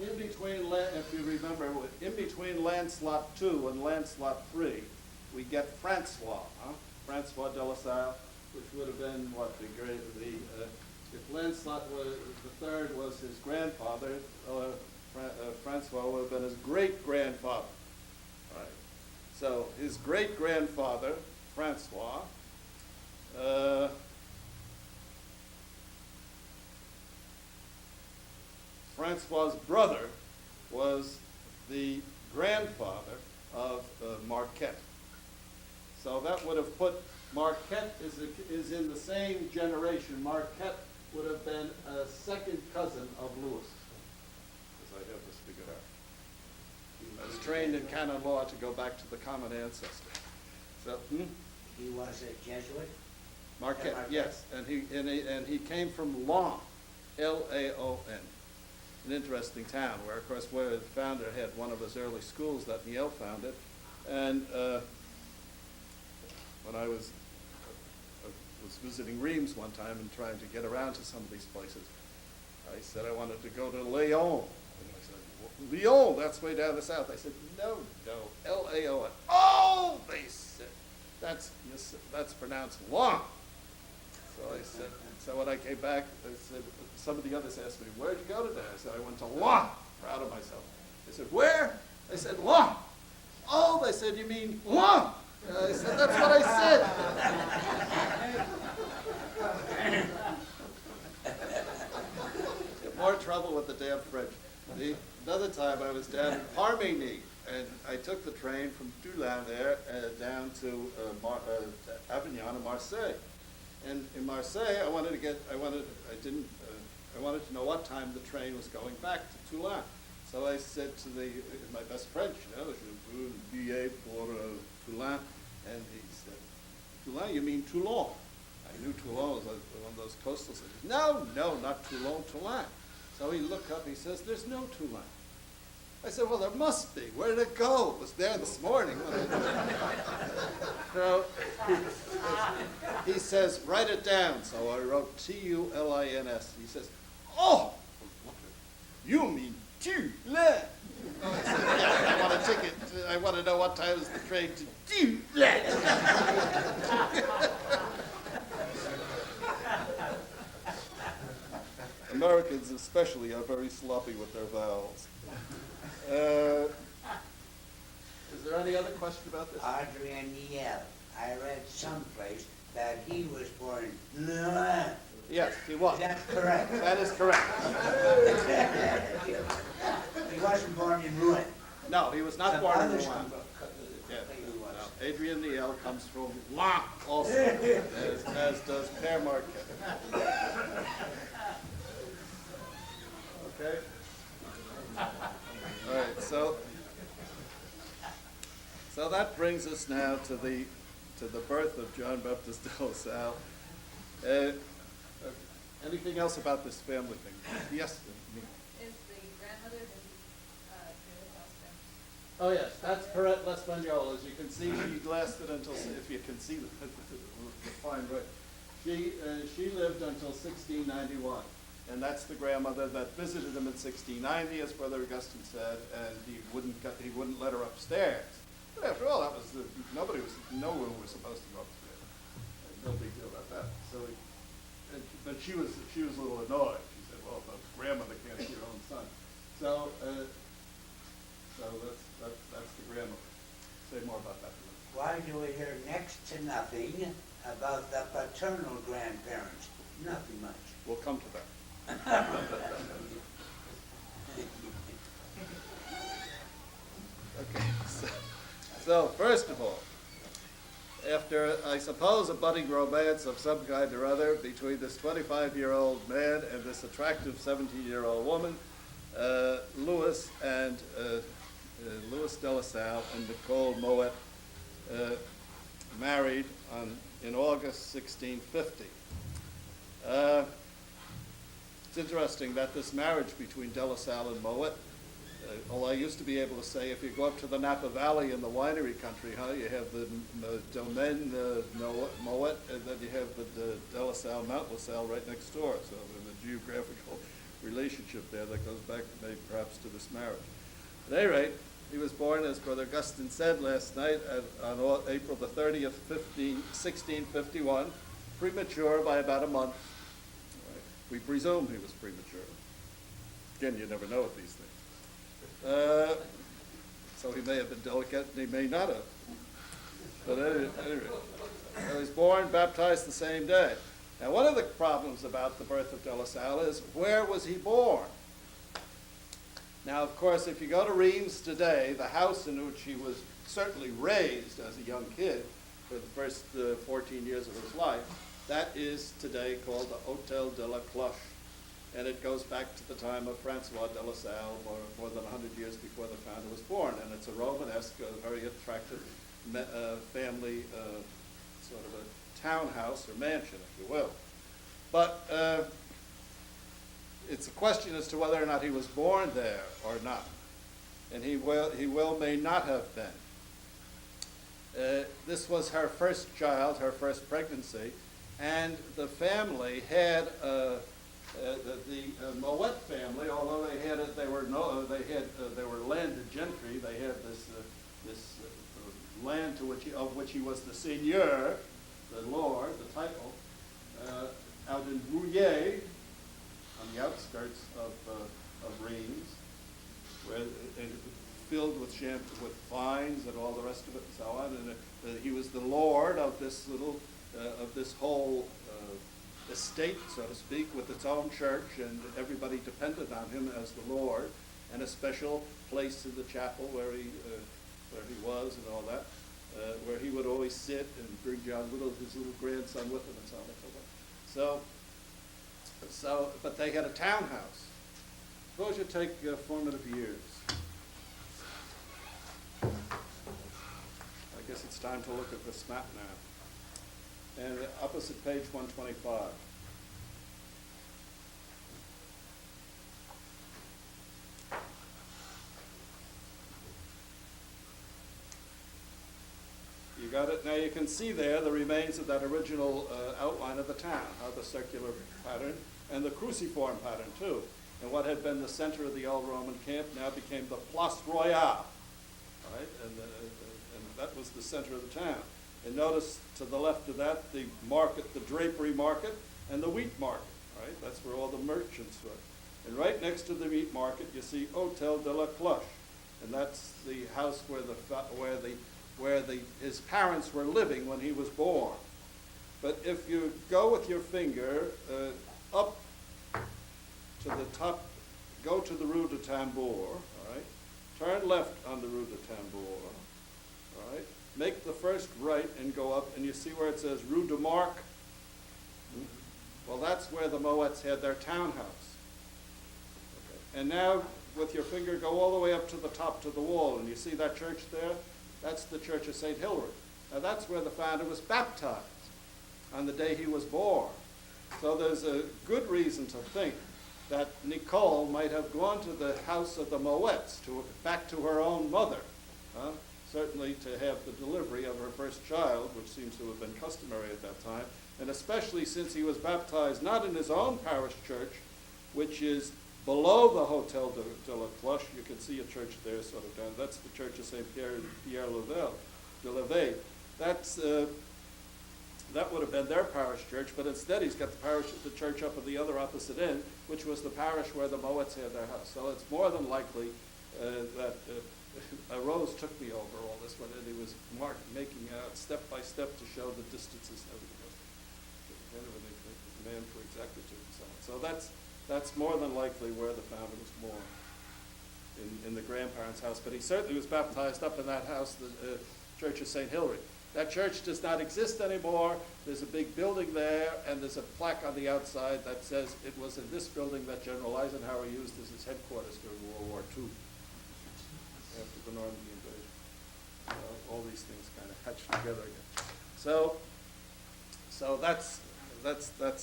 [SPEAKER 3] in between, if you remember, in between Lancelot II and Lancelot III, we get Francois, Francois de La Salle, which would have been what if Lancelot the third was his grandfather, Francois would have been his great-grandfather. Right. So his great-grandfather, Francois, Francois's brother was the grandfather of Marquette. So that would have put Marquette is in the same generation. Marquette would have been a second cousin of Louis, as I have this figured out. I was trained in canon law to go back to the common ancestor. So,
[SPEAKER 2] He was a Jesuit?
[SPEAKER 3] Marquette,
[SPEAKER 2] Marquette.
[SPEAKER 3] yes, and he came from Laon, L-A-O-N, an interesting town where, of course, where the founder had one of his early schools that Niel founded, and when I was visiting Reims one time and trying to get around to some of these places, I said I wanted to go to Lyon. And I said, Lyon, that's way down the south. I said, no, L-A-O-N. Oh, they said, that's pronounced Lyon. So I said, so when I came back, I said, some of the others asked me, where'd you go today? I said, I went to Lyon, proud of myself. They said, where? I said, Lyon. Oh, they said, you mean Lyon? I said, that's what I said. Get more trouble with the damn French. Another time I was down in Harmigny, and I took the train from Toulon there down to Avignon and Marseille. And in Marseille, I wanted to know what time the train was going back to Toulon. So I said to my best French, je veux un billet pour Toulon. And he said, Toulon, you mean Toulon? I knew Toulon was one of those coastal cities. No, not Toulon, Toulon. So he looked up, he says, "There's no Tulane." I said, "Well, there must be. Where did it go? It was there this morning." So he says, "Write it down." So I wrote Tulins. He says, "Oh, you mean Tulane?" I said, "Yeah, I want a ticket. I want to know what time is the train to Tulane." Americans especially are very sloppy with their vowels. Is there any other question about this?
[SPEAKER 2] Adrian Yell. I read someplace that he was born in Lasallian.
[SPEAKER 3] Yes, he was.
[SPEAKER 2] Is that correct?
[SPEAKER 3] That is correct.
[SPEAKER 2] He wasn't born in Rouen.
[SPEAKER 3] No, he was not
[SPEAKER 2] Some
[SPEAKER 3] born in
[SPEAKER 2] others
[SPEAKER 3] Rouen.
[SPEAKER 2] come-
[SPEAKER 3] Yeah,
[SPEAKER 2] he was.
[SPEAKER 3] no. Adrian Niel comes from La also, as does Père Marquette. Okay? All right, so that brings us now to the birth of John Baptist de La Salle. Anything else about this family thing? Yes?
[SPEAKER 5] Is the grandmother, did he, create a husband?
[SPEAKER 3] Oh, yes, that's Perrette L'Espagnole. As you can see, she lasted until, if you can see the fine right. She lived until 1691, and that's the grandmother that visited him in 1690, as Brother Augustine said, and he wouldn't let her upstairs. But after all, that was no one was supposed to go upstairs. No big deal about that. So, but she was a little annoyed. She said, "Well, the grandmother can't see her own son." So that's the grandmother. Say more about that.
[SPEAKER 2] Why do we hear next to nothing about the paternal grandparents? Nothing much.
[SPEAKER 3] We'll come to that. Okay. So first of all, after, I suppose, a budding romance of some kind or other between this 25-year-old man and this attractive 17-year-old woman, Louis de La Salle and Nicole Moet married in August 1650. It's interesting that this marriage between de La Salle and Moet, although I used to be able to say, if you go up to the Napa Valley in the winery country, you have the Domaine Moet, and then you have the de La Salle, Mount La Salle right next door. So there's a geographical relationship there that goes back maybe perhaps to this marriage. At any rate, he was born, as Brother Augustine said last night, on April the 30th, 1651, premature by about a month. Right. We presume he was premature. Again, you never know with these things. So he may have been delicate, and he may not have. But anyway, he was born, baptized the same day. Now, one of the problems about the birth of de La Salle is, where was he born? Now, of course, if you go to Reims today, the house in which he was certainly raised as a young kid for the first 14 years of his life, that is today called the Hôtel de la Cloche. And it goes back to the time of Francois de La Salle, more than 100 years before the founder was born. And it's a Romanesque, very attractive family, sort of a townhouse or mansion, if you will. But it's a question as to whether or not he was born there or not. And he may not have been. This was her first child, her first pregnancy, and the family had the Moet family, although they were landed gentry. They had this land of which he was the seigneur, the lord, the title, out in Rouillé, on the outskirts of Reims, where filled with vines and all the rest of it and so on. And he was the lord of this whole estate, so to speak, with its own church, and everybody depended on him as the Lord, and a special place in the chapel where he was and all that, where he would always sit and bring John his little grandson with him and so on and so forth. But they had a townhouse. Suppose you take formative years. I guess it's time to look at this map now. And opposite page 125. You got it? Now you can see there the remains of that original outline of the town, how the circular pattern and the cruciform pattern too. And what had been the center of the old Roman camp now became the Place Royale, right? And that was the center of the town. And notice to the left of that, the market, the drapery market, and the wheat market, right? That's where all the merchants were. And right next to the meat market, you see Hôtel de la Cloche, and that's the house where his parents were living when he was born. But if you go with your finger up to the top, go to the Rue de Tambour, all right? Turn left on the Rue de Tambour, all right? Make the first right and go up, and you see where it says Rue de Marc? Well, that's where the Moets had their townhouse. Okay. And now, with your finger, go all the way up to the top to the wall, and you see that church there? That's the Church of St. Hilary. Now, that's where the founder was baptized on the day he was born. So there's a good reason to think that Nicole might have gone to the house of the Moets, back to her own mother, certainly to have the delivery of her first child, which seems to have been customary at that time, and especially since he was baptized not in his own parish church, which is below the Hôtel de la Cloche. You can see a church there sort of down. That's the Church of Saint Pierre de Levée. That would have been their parish church, but instead he's got the church up at the other opposite end, which was the parish where the Moets had their house. So it's more than likely that Rose took me over all this when he was making out step by step to show the distances and everything else. Kind of a man for exactitude and so on. So that's more than likely where the founder was born, in the grandparents' house. But he certainly was baptized up in that house, the Church of St. Hilary. That church does not exist anymore. There's a big building there, and there's a plaque on the outside that says it was in this building that General Eisenhower used as his headquarters during World War II, after the Normandy invasion. All these things kind of hatched together again. So that's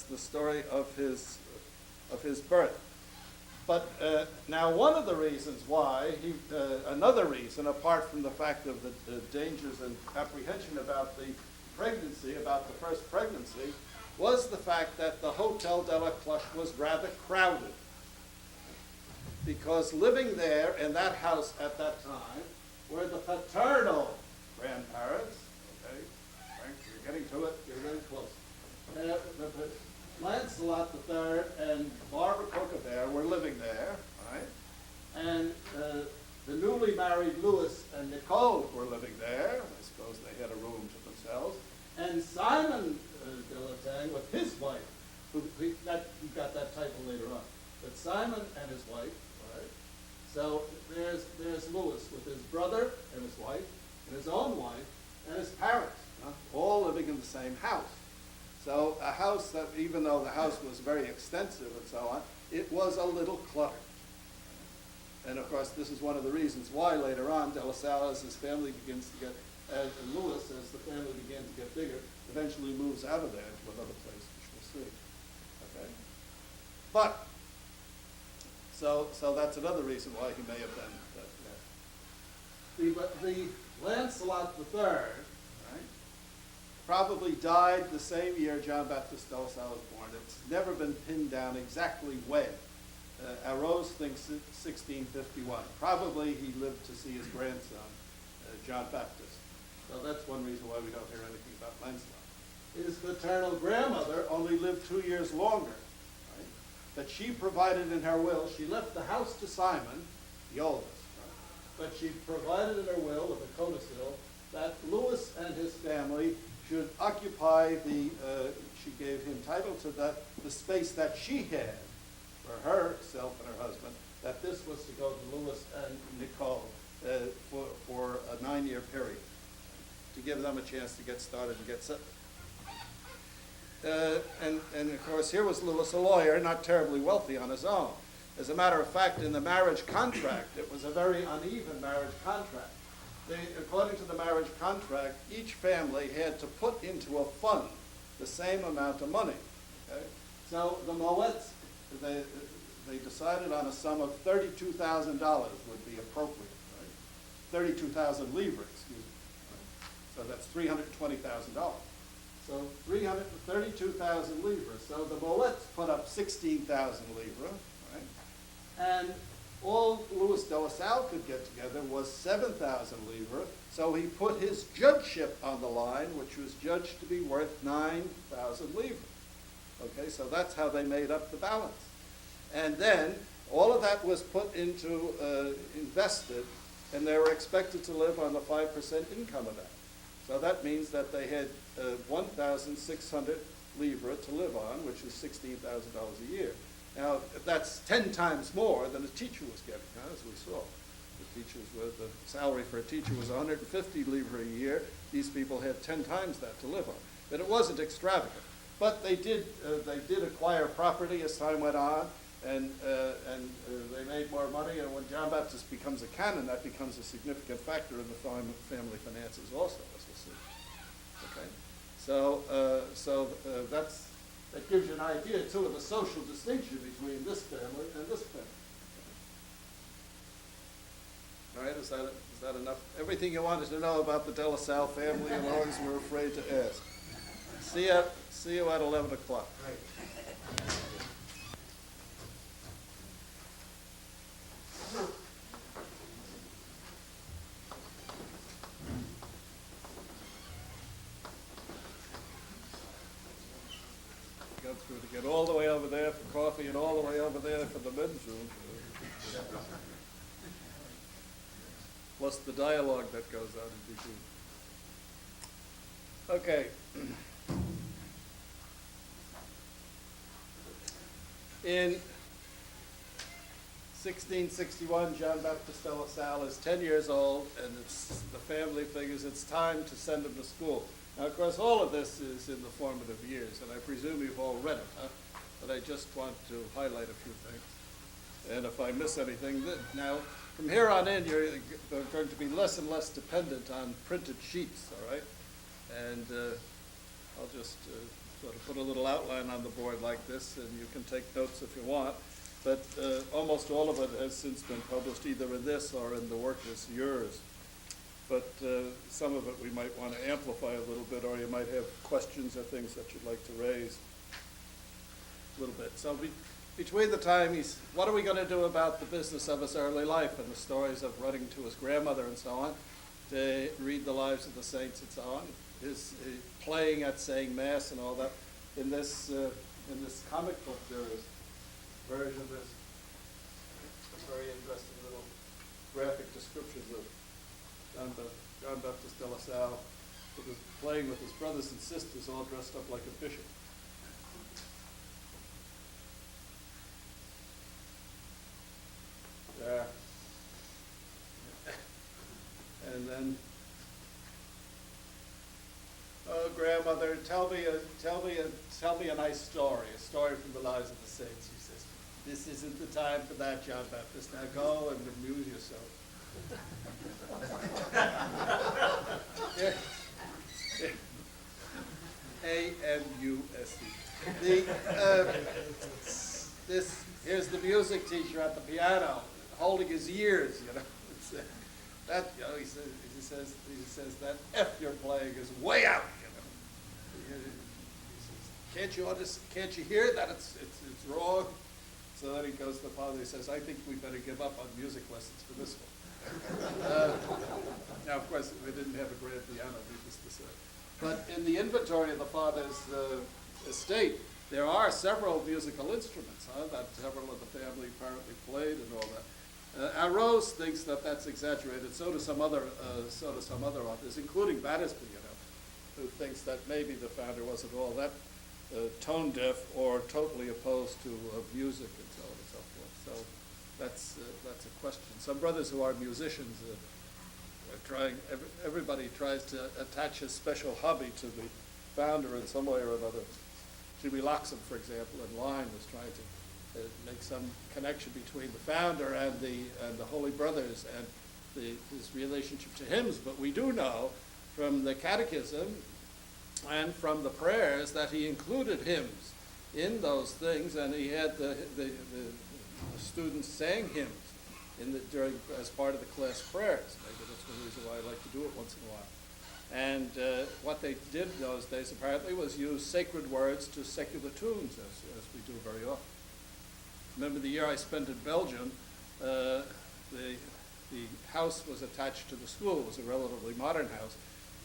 [SPEAKER 3] the story of his birth. But now one of the reasons why, another reason, apart from the fact of the dangers and apprehension about the pregnancy, about the first pregnancy, was the fact that the Hôtel de la Cloche was rather crowded. Because living there in that house at that time were the paternal grandparents. Okay, Frank, you're getting to it, you're very close. Lancelot III and Barbara Cochabert were living there, right? And the newly married Louis and Nicole were living there. I suppose they had a room to themselves. And Simon de la Tang with his wife, he got that title later on. But Simon and his wife, right? So there's Louis with his brother and his wife, and his own wife, and his parents, all living in the same house. So a house that, even though the house was very extensive and so on, it was a little cluttered. And of course, this is one of the reasons why later on, De La Salle, as his family begins to get, and Louis, as the family begins to get bigger, eventually moves out of there to another place, which we'll see. Okay? But, so that's another reason why he may have been that. The Lancelot III, probably died the same year John Baptiste de La Salle was born. It's never been pinned down exactly when. Arose thinks 1651. Probably he lived to see his grandson, John Baptiste. So that's one reason why we don't hear anything about Lancelot. His maternal grandmother only lived 2 years longer. Right? But she provided in her will, she left the house to Simon, the oldest, right? But she provided in her will, with a codicil, that Louis and his family should occupy she gave him title to the space that she had for herself and her husband, that this was to go to Louis and Nicole for a 9-year period, to give them a chance to get started and get settled. And of course, here was Louis, a lawyer, not terribly wealthy on his own. As a matter of fact, in the marriage contract, it was a very uneven marriage contract. According to the marriage contract, each family had to put into a fund the same amount of money. Okay? So the Moets, they decided on a sum of $32,000 would be appropriate, right? 32,000 livres, excuse me. Right? So that's $320,000. So 332,000 livres. So the Mollets put up 16,000 livres, right? And all Louis de La Salle could get together was 7,000 livres. So he put his judgeship on the line, which was judged to be worth 9,000 livres. Okay, so that's how they made up the balance. And then all of that was put into, invested, and they were expected to live on the 5% income of that. So that means that they had 1,600 livres to live on, which is $16,000 a year. Now, that's 10 times more than a teacher was getting, as we saw. The salary for a teacher was 150 livres a year. These people had 10 times that to live on. But it wasn't extravagant. But they did acquire property as time went on, and they made more money. And when John Baptist becomes a canon, that becomes a significant factor in the family finances also, as we'll see. Okay, so that gives you an idea too of the social distinction between this family and this family. All right, is that enough? Everything you wanted to know about the De La Salle family, and always were afraid to ask. See you at 11 o'clock. Go through to get all the way over there for coffee and all the way over there for the men's room. Plus the dialogue that goes on in between. Okay. In 1661, John Baptist de La Salle is 10 years old, and the family figures it's time to send him to school. Now, of course, all of this is in the formative years, and I presume you've all read it, huh? But I just want to highlight a few things. And if I miss anything, now, from here on in, you're going to be less and less dependent on printed sheets, all right? And I'll just sort of put a little outline on the board like this, and you can take notes if you want. But almost all of it has since been published either in this or in the work as yours. But some of it we might want to amplify a little bit, or you might have questions or things that you'd like to raise a little bit. So between the time what are we going to do about the business of his early life and the stories of running to his grandmother and so on, to read the lives of the saints and so on, his playing at saying Mass and all that. In this comic book, there is a version of this very interesting little graphic descriptions of John Baptist de La Salle, who was playing with his brothers and sisters all dressed up like a bishop. There. And then, oh, grandmother, tell me a nice story, a story from the lives of the saints. She says, this isn't the time for that, John Baptist. Now go and amuse yourself. A-M-U-S-E. Here's the music teacher at the piano, holding his ears, you know. That, you know, he says that F you're playing is way out, you know. He says, can't you hear that it's wrong? So then he goes to the father, he says, I think we better give up on music lessons for this one. Now, of course, we didn't have a grand piano, needless to say. But in the inventory of the father's estate, there are several musical instruments, that several of the family apparently played and all that. Arose thinks that that's exaggerated. So do some other authors, including Battersby, you know, who thinks that maybe the founder wasn't all that tone deaf or totally opposed to music and so on and so forth. So that's a question. Some brothers who are musicians are trying. Everybody tries to attach a special hobby to the founder in some way or another. Jimmy Loxam, for example, in Lyme was trying to make some connection between the founder and the Holy Brothers and his relationship to hymns. But we do know from the Catechism and from the prayers that he included hymns in those things, and he had the students sang hymns as part of the class prayers. Maybe that's one reason why I like to do it once in a while.
[SPEAKER 6] And what they did in those days apparently was use sacred words to secular tunes, as we do very often. Remember the year I spent in Belgium, the house was attached to the school. It was a relatively modern house,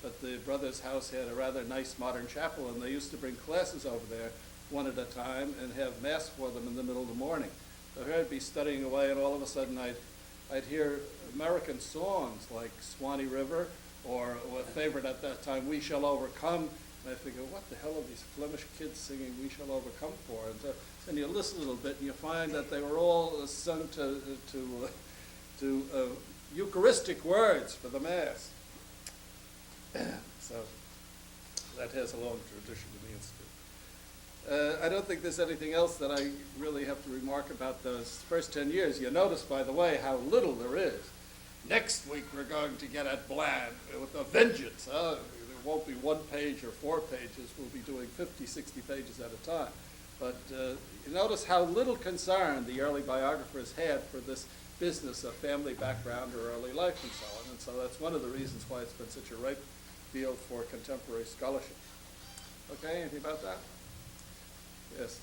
[SPEAKER 6] but the brother's house had a rather nice modern chapel, and they used to bring classes over there one at a time and have mass for them in the middle of the morning. So here I'd be studying away, and all of a sudden I'd hear American songs like Swanee River, or a favorite at that time, We Shall Overcome. And I figure, what the hell are these Flemish kids singing We Shall Overcome for? And then you listen a little bit and you find that they were all sung to Eucharistic words for the Mass. So that has a long tradition in the Institute. I don't think there's anything else that I really have to remark about those first 10 years. You notice, by the way, how little there is. Next week we're going to get at Bland with a vengeance. There won't be 1 page or 4 pages. We'll be doing 50, 60 pages at a time. But you notice how little concern the early biographers had for this business of family background or early life and so on. And so that's one of the reasons why it's been such a ripe field for contemporary scholarship. Okay, anything about that? Yes.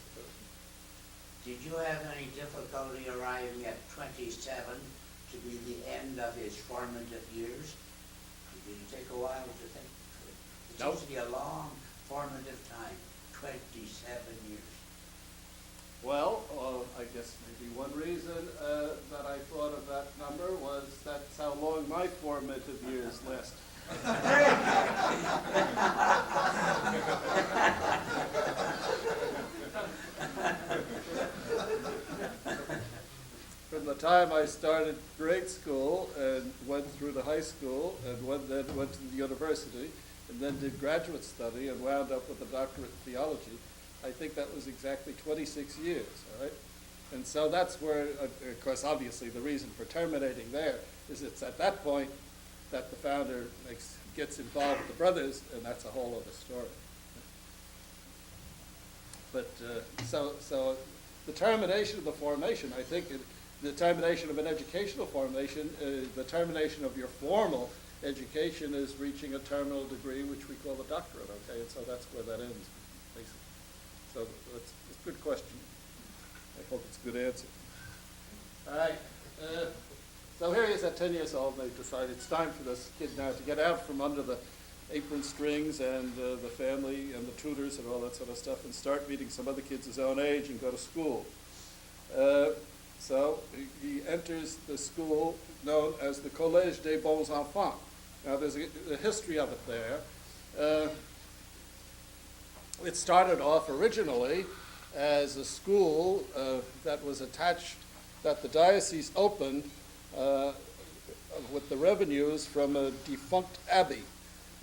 [SPEAKER 2] Did you have any difficulty arriving at 27 to be the end of his formative years? Did it take a while to think? It
[SPEAKER 6] Nope.
[SPEAKER 2] seems to be a long formative time, 27 years.
[SPEAKER 6] Well, I guess maybe one reason that I thought of that number was that's how long my formative years last. From the time I started grade school and went through to high school and then went to the university and then did graduate study and wound up with a doctorate in theology, I think that was exactly 26 years, all right? And so that's where, of course, obviously the reason for terminating there is it's at that point that the founder gets involved with the brothers, and that's a whole other story. But so the termination of the formation, I think the termination of an educational formation, the termination of your formal education is reaching a terminal degree, which we call a doctorate, okay? And so that's where that ends, basically. So that's a good question. I hope it's a good answer. All right. So here he is at 10 years old, and they decide it's time for this kid now to get out from under the apron strings and the family and the tutors and all that sort of stuff and start meeting some other kids his own age and go to school. So he enters the school known as the Collège des Bons Enfants. Now there's a history of it there. It started off originally as a school that was attached, that the diocese opened with the revenues from a defunct abbey.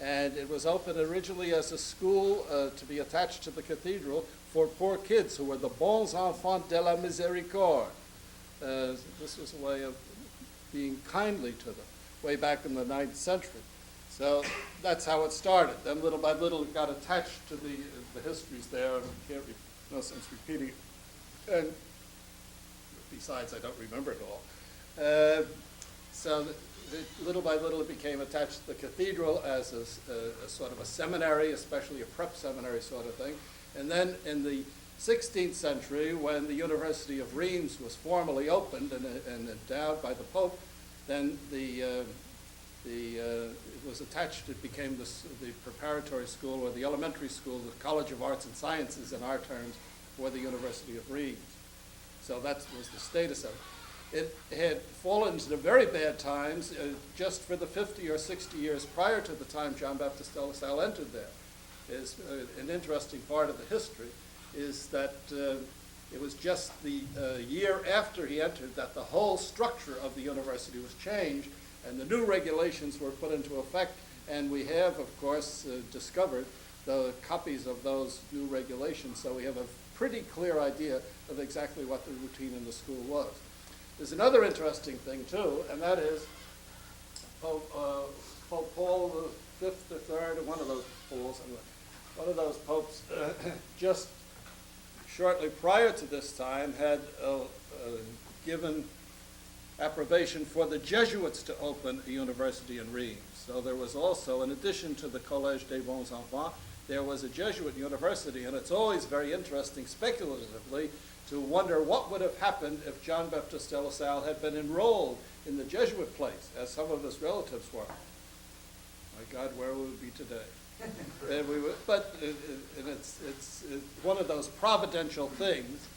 [SPEAKER 6] And it was opened originally as a school to be attached to the cathedral for poor kids who were the Bons Enfants de la Miséricorde. This was a way of being kindly to them, way back in the 9th century. So that's how it started. Then little by little it got attached to the histories there, and no sense repeating it. And besides, I don't remember it all. So little by little it became attached to the cathedral as a sort of a seminary, especially a prep seminary sort of thing. And then in the 16th century, when the University of Reims was formally opened and endowed by the Pope, then it was attached, it became the preparatory school or the elementary school, the College of Arts and Sciences in our terms, for the University of Reims. So that was the status of it. It had fallen into very bad times just for the 50 or 60 years prior to the time John Baptist de La Salle entered there. Is an interesting part of the history is that it was just the year after he entered that the whole structure of the university was changed and the new regulations were put into effect, and we have, of course, discovered the copies of those new regulations, so we have a pretty clear idea of exactly what the routine in the school was. There's another interesting thing, too, and that is Pope Paul V or III, one of those Pauls, one of those popes, just shortly prior to this time had given approbation for the Jesuits to open a university in Reims. So there was also, in addition to the Collège des Bons Enfants, there was a Jesuit university, and it's always very interesting speculatively to wonder what would have happened if John Baptiste de La Salle had been enrolled in the Jesuit place, as some of his relatives were. My God, where would we be today? And it's one of those providential things.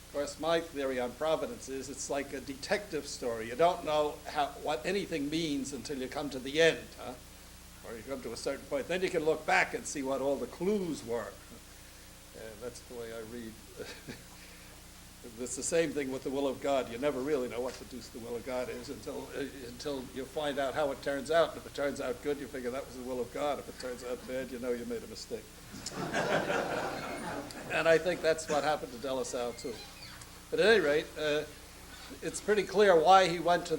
[SPEAKER 6] Of course, my theory on providence is it's like a detective story. You don't know what anything means until you come to the end, huh? Or you come to a certain point. Then you can look back and see what all the clues were. And that's the way I read. It's the same thing with the will of God. You never really know what the deuce the will of God is until you find out how it turns out. And if it turns out good, you figure that was the will of God. If it turns out bad, you know you made a mistake. And I think that's what happened to De La Salle, too. But at any rate, it's pretty clear why he went to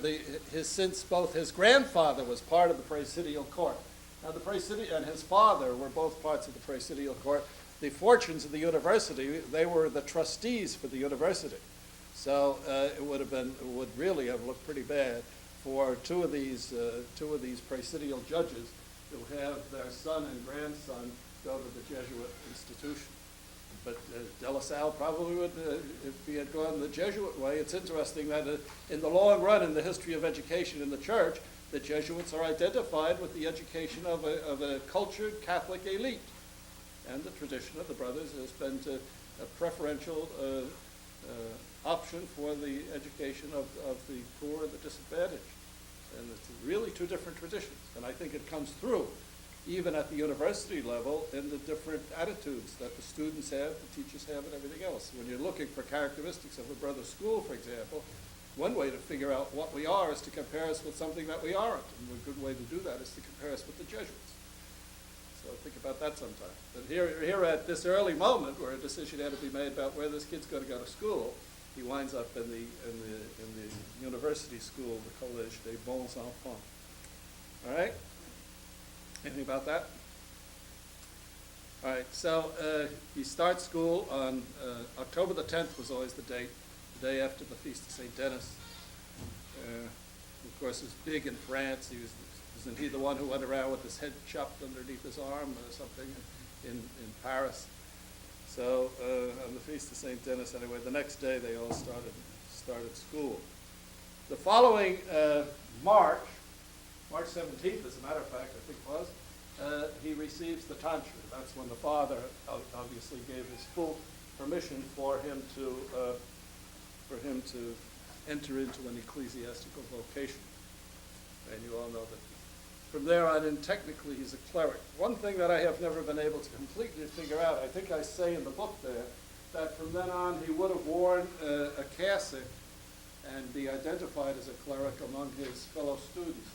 [SPEAKER 6] since both his grandfather was part of the praesidial court. Now, the praesidial and his father were both parts of the praesidial court. The fortunes of the university, they were the trustees for the university. So it would really have looked pretty bad for two of these praesidial judges to have their son and grandson go to the Jesuit institution. But De La Salle probably would, if he had gone the Jesuit way. It's interesting that in the long run in the history of education in the church, the Jesuits are identified with the education of a cultured Catholic elite. And the tradition of the brothers has been a preferential option for the education of the poor and the disadvantaged. And it's really two different traditions. And I think it comes through, even at the university level, in the different attitudes that the students have, the teachers have, and everything else. When you're looking for characteristics of a brother school, for example, one way to figure out what we are is to compare us with something that we aren't. And a good way to do that is to compare us with the Jesuits. So think about that sometime. But here at this early moment, where a decision had to be made about where this kid's going to go to school, he winds up in the university school, the Collège des Bons Enfants. All right? Anything about that? All right, so he starts school on October the 10th was always the day after the Feast of St. Denis. Of course, it was big in France. Wasn't he the one who went around with his head chopped underneath his arm or something in Paris? So on the Feast of St. Denis, anyway, the next day they all started school. The following March 17th, as a matter of fact, I think it was, he receives the tonsure. That's when the father obviously gave his full permission for him to enter into an ecclesiastical vocation. And you all know that from there on in, technically, he's a cleric. One thing that I have never been able to completely figure out, I think I say in the book there, that from then on he would have worn a cassock and be identified as a cleric among his fellow students.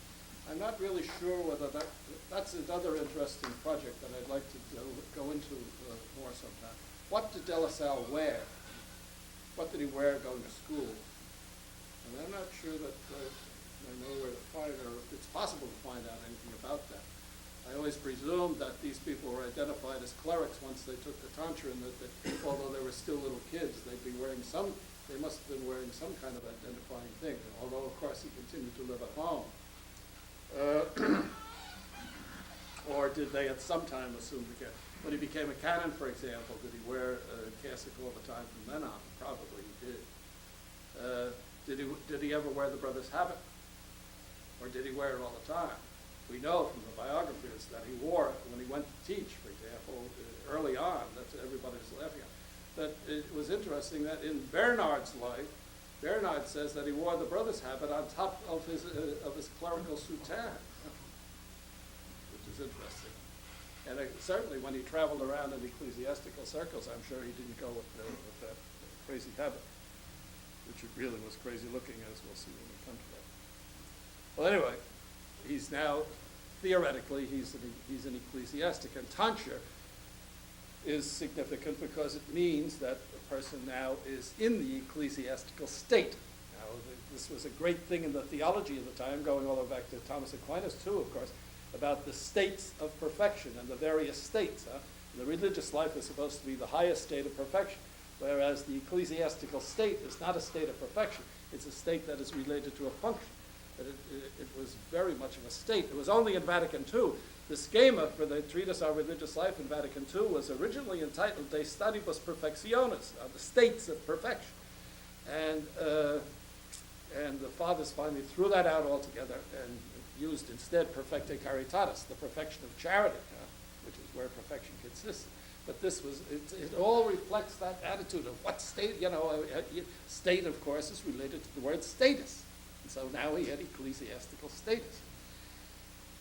[SPEAKER 6] I'm not really sure whether that's another interesting project that I'd like to go into more sometime. What did De La Salle wear? What did he wear going to school? And I'm not sure that I know where to find, or if it's possible to find out anything about that. I always presumed that these people were identified as clerics once they took the tonsure, and that although they were still little kids, they must have been wearing some kind of identifying thing, although of course he continued to live at home. Or did they at some time assume when he became a canon, for example, did he wear a cassock all the time from then on? Probably he did. Did he ever wear the brother's habit? Or did he wear it all the time? We know from the biographies that he wore it when he went to teach, for example, early on. That's what everybody's laughing at. But it was interesting that in Bernard's life, Bernard says that he wore the brother's habit on top of his clerical soutane, which is interesting. And certainly when he traveled around in ecclesiastical circles, I'm sure he didn't go with that crazy habit, which it really was crazy looking, as we'll see when we come to that. Well, anyway, he's now, theoretically, he's an ecclesiastic, and tonsure is significant because it means that the person now is in the ecclesiastical state. Now, this was a great thing in the theology of the time, going all the way back to Thomas Aquinas too, of course, about the states of perfection and the various states. The religious life is supposed to be the highest state of perfection, whereas the ecclesiastical state is not a state of perfection. It's a state that is related to a function. That it was very much of a state. It was only in Vatican II. The schema for the treatise on religious life in Vatican II was originally entitled De Statibus Perfectionis, the states of perfection. And the fathers finally threw that out altogether and used instead Perfecte Caritatis, the perfection of charity, which is where perfection consists. But this was, it all reflects that attitude of what state, state, of course, is related to the word status. And so now he had ecclesiastical status.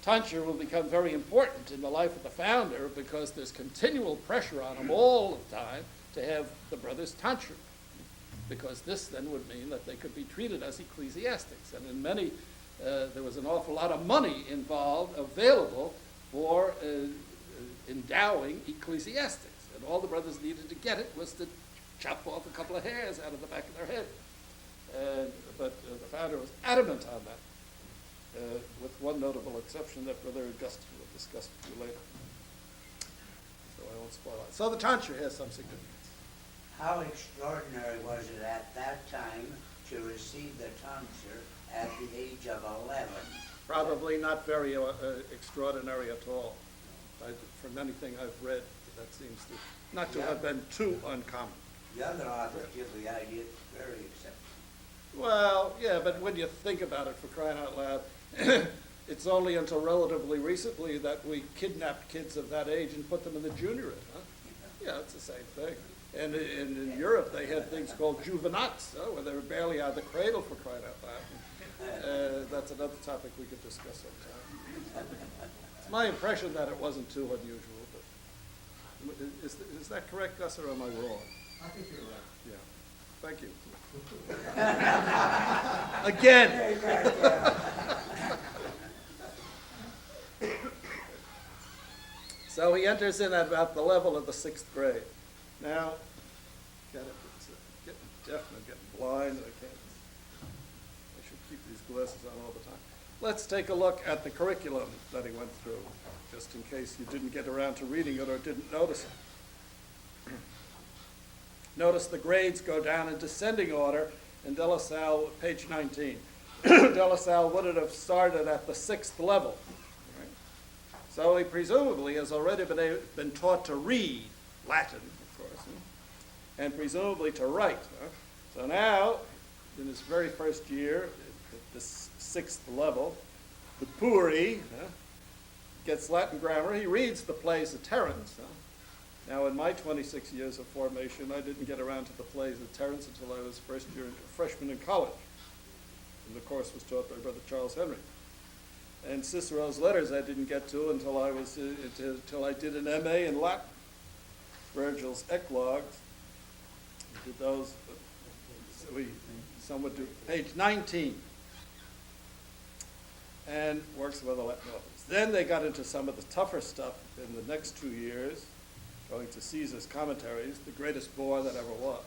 [SPEAKER 6] Tonsure will become very important in the life of the founder because there's continual pressure on him all the time to have the brothers tonsure, because this then would mean that they could be treated as ecclesiastics. And in many, there was an awful lot of money involved, available for endowing ecclesiastics. And all the brothers needed to get it was to chop off a couple of hairs out of the back of their head. But the founder was adamant on that, with one notable exception that Brother Augustine will discuss with you later. So I won't spoil it. So the tonsure has some significance.
[SPEAKER 2] How extraordinary was it at that time to receive the tonsure at the age of 11?
[SPEAKER 6] Probably not very extraordinary at all. From anything I've read, that seems to not to have been too uncommon.
[SPEAKER 2] The other authors give the idea it's very exceptional.
[SPEAKER 6] Well, yeah, but when you think about it, for crying out loud, it's only until relatively recently that we kidnapped kids of that age and put them in the juniorate, huh? Yeah, it's the same thing. And in Europe, they had things called juvenats, where they were barely out of the cradle, for crying out loud. That's another topic we could discuss sometime. It's my impression that it wasn't too unusual, but is that correct, Gus, or am I wrong?
[SPEAKER 4] I think you're right.
[SPEAKER 6] Yeah. Thank you. Again. So he enters in at about the level of the 6th grade. Now, getting deaf and I'm getting blind, and I should keep these glasses on all the time. Let's take a look at the curriculum that he went through, just in case you didn't get around to reading it or didn't notice it. Notice the grades go down in descending order in De La Salle, page 19. De La Salle would have started at the 6th level. Right? So he presumably has already been taught to read Latin, of course, and presumably to write. So now, in his very first year, at the 6th level, the Puri gets Latin grammar. He reads the plays of Terence. Now, in my 26 years of formation, I didn't get around to the plays of Terence until I was freshman in college. And the course was taught by Brother Charles Henry. And Cicero's letters I didn't get to until I did an MA in Latin. Virgil's eclogues, did those, some would do page 19. And works of other Latin authors. Then they got into some of the tougher stuff in the next 2 years, going to Caesar's commentaries, the greatest bore that ever was.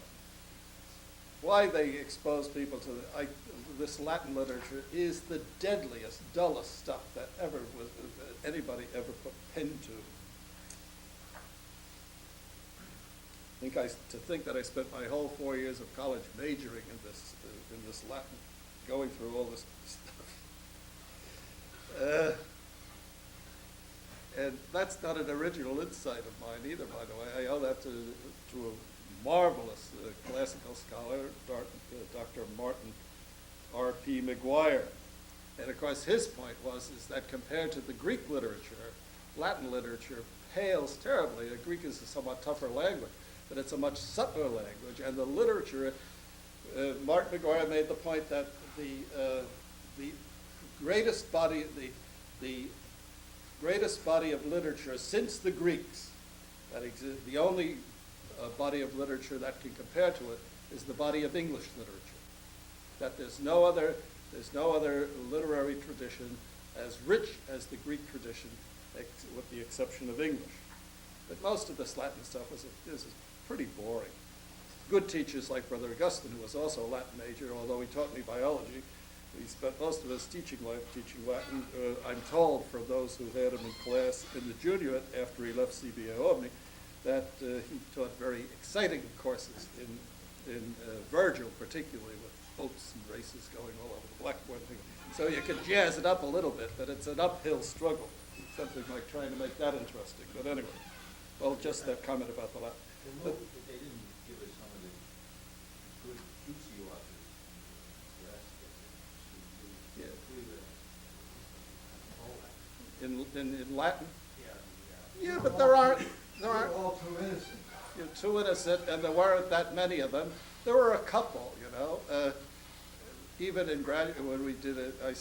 [SPEAKER 6] Why they expose people to this Latin literature is the deadliest, dullest stuff that anybody ever put pen to. To think that I spent my whole 4 years of college majoring in this Latin, going through all this stuff. And that's not an original insight of mine either, by the way. I owe that to a marvelous classical scholar, Dr. Martin R.P. McGuire. And of course, his point is that compared to the Greek literature, Latin literature pales terribly. Greek is a somewhat tougher language, but it's a much subtler language. And the literature, Martin McGuire made the point that the greatest body of literature since the Greeks, the only body of literature that can compare to it is the body of English literature. That there's no other literary tradition as rich as the Greek tradition, with the exception of English. But most of this Latin stuff is pretty boring. Good teachers like Brother Augustine, who was also a Latin major, although he taught me biology, he spent most of his teaching life teaching Latin. I'm told from those who had him in class in the juniorate after he left CBA Albany that he taught very exciting courses in Virgil, particularly with boats and races going all over the blackboard thing. So you can jazz it up a little bit, but it's an uphill struggle. Something like trying to make that interesting. But anyway, well, just that comment about the Latin.
[SPEAKER 4] The note that they didn't give us some of the good juicy authors.
[SPEAKER 6] Yeah.
[SPEAKER 4] Yeah.
[SPEAKER 6] In Latin?
[SPEAKER 4] Yeah.
[SPEAKER 6] Yeah, but there aren't.
[SPEAKER 4] They're all too innocent.
[SPEAKER 6] You're too innocent, and there weren't that many of them. There were a couple, you know. Even in graduate, when we did it, I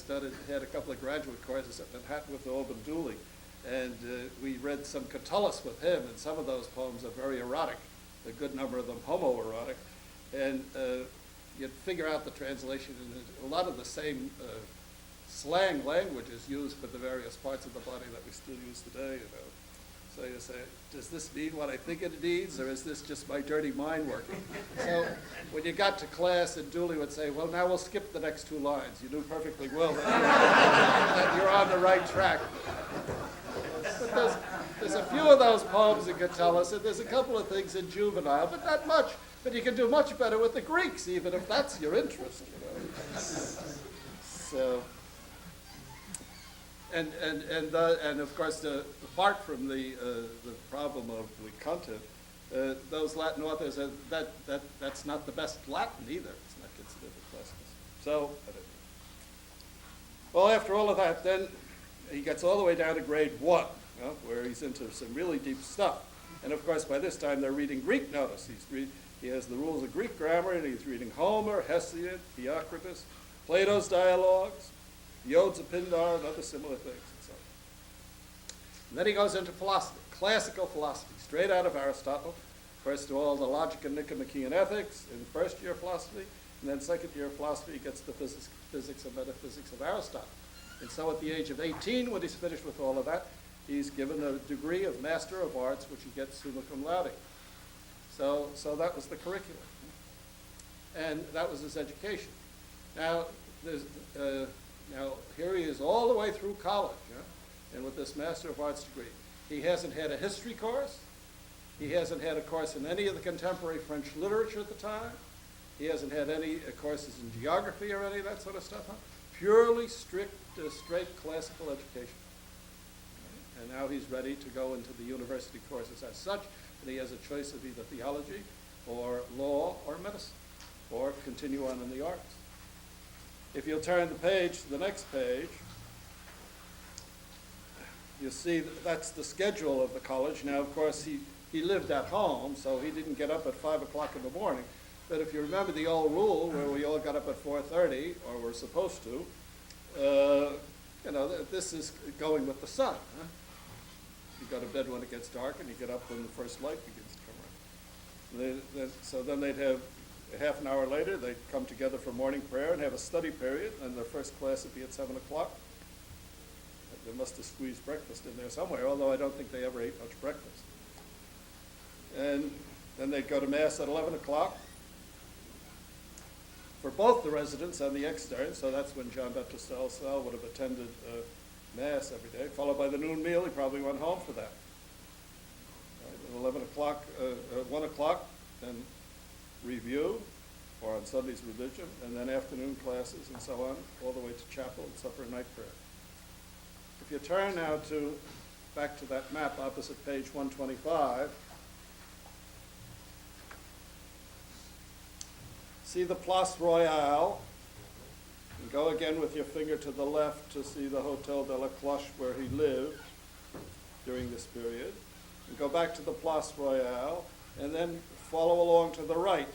[SPEAKER 6] had a couple of graduate courses at Manhattan with Alban Dooley, and we read some Catullus with him, and some of those poems are very erotic, a good number of them homoerotic, and you'd figure out the translation, and a lot of the same slang language is used for the various parts of the body that we still use today, you know. So you say, does this mean what I think it means, or is this just my dirty mind working? So when you got to class, and Dooley would say, well, now we'll skip the next two lines. You knew perfectly well that you're on the right track. But there's a few of those poems in Catullus, and there's a couple of things in Juvenile, but not much. But you can do much better with the Greeks, even if that's your interest, you know. So... And of course, apart from the problem of the content, those Latin authors, that's not the best Latin either. It's not considered the classicals. So, well, after all of that, then he gets all the way down to grade 1, you know, where he's into some really deep stuff. And of course, by this time, they're reading Greek notice. He has the rules of Greek grammar, and he's reading Homer, Hesiod, Theocritus, Plato's dialogues, the Odes of Pindar, and other similar things, and so on. And then he goes into philosophy, classical philosophy, straight out of Aristotle. First to all the logic and Nicomachean ethics in first year philosophy, and then second year philosophy, he gets the physics and metaphysics of Aristotle. And so at the age of 18, when he's finished with all of that, he's given a degree of Master of Arts, which he gets summa cum laude. So that was the curriculum. And that was his education. Now, Now, here he is all the way through college, and with this Master of Arts degree. He hasn't had a history course. He hasn't had a course in any of the contemporary French literature at the time. He hasn't had any courses in geography or any of that sort of stuff. Purely strict, straight classical education. And now he's ready to go into the university courses as such, and he has a choice of either theology or law or medicine, or continue on in the arts. If you'll turn the page to the next page, you'll see that's the schedule of the college. Now, of course, he lived at home, so he didn't get up at 5 o'clock in the morning. But if you remember the old rule where we all got up at 4:30, or we're supposed to, this is going with the sun. Huh? You go to bed when it gets dark, and you get up when the first light begins to come around. So then they'd have half an hour later, they'd come together for morning prayer and have a study period, and their first class would be at 7 o'clock. They must have squeezed breakfast in there somewhere, although I don't think they ever ate much breakfast. And then they'd go to Mass at 11 o'clock for both the residents and the externs, so that's when John Baptist Salm would have attended Mass every day, followed by the noon meal. He probably went home for that. At 11 o'clock, 1 o'clock, then review, or on Sundays religion, and then afternoon classes and so on, all the way to chapel and supper and night prayer. If you turn now back to that map opposite page 125, see the Place Royale, and go again with your finger to the left to see the Hotel de la Cloche where he lived during this period, and go back to the Place Royale, and then follow along to the right,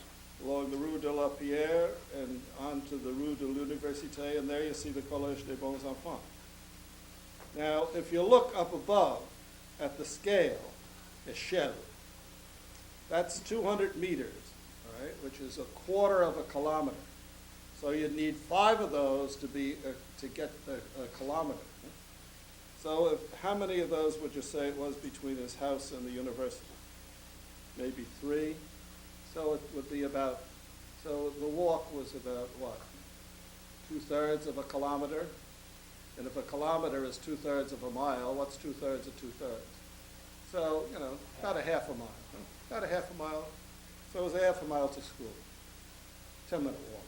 [SPEAKER 6] along the Rue de la Pierre and on to the Rue de l'Université, and there you see the Collège des Bons Enfants. Now, if you look up above at the scale, échelle, that's 200 meters, all right, which is a quarter of a kilometer. So you'd need 5 of those to get a kilometer. So how many of those would you say it was between his house and the university? Maybe 3. So it would be about, so the walk was about what? 2/3 of a kilometer? And if a kilometer is 2/3 of a mile, what's 2/3 of 2/3? So, about a half a mile. Huh? About a half a mile. So it was a half a mile to school. 10-minute walk.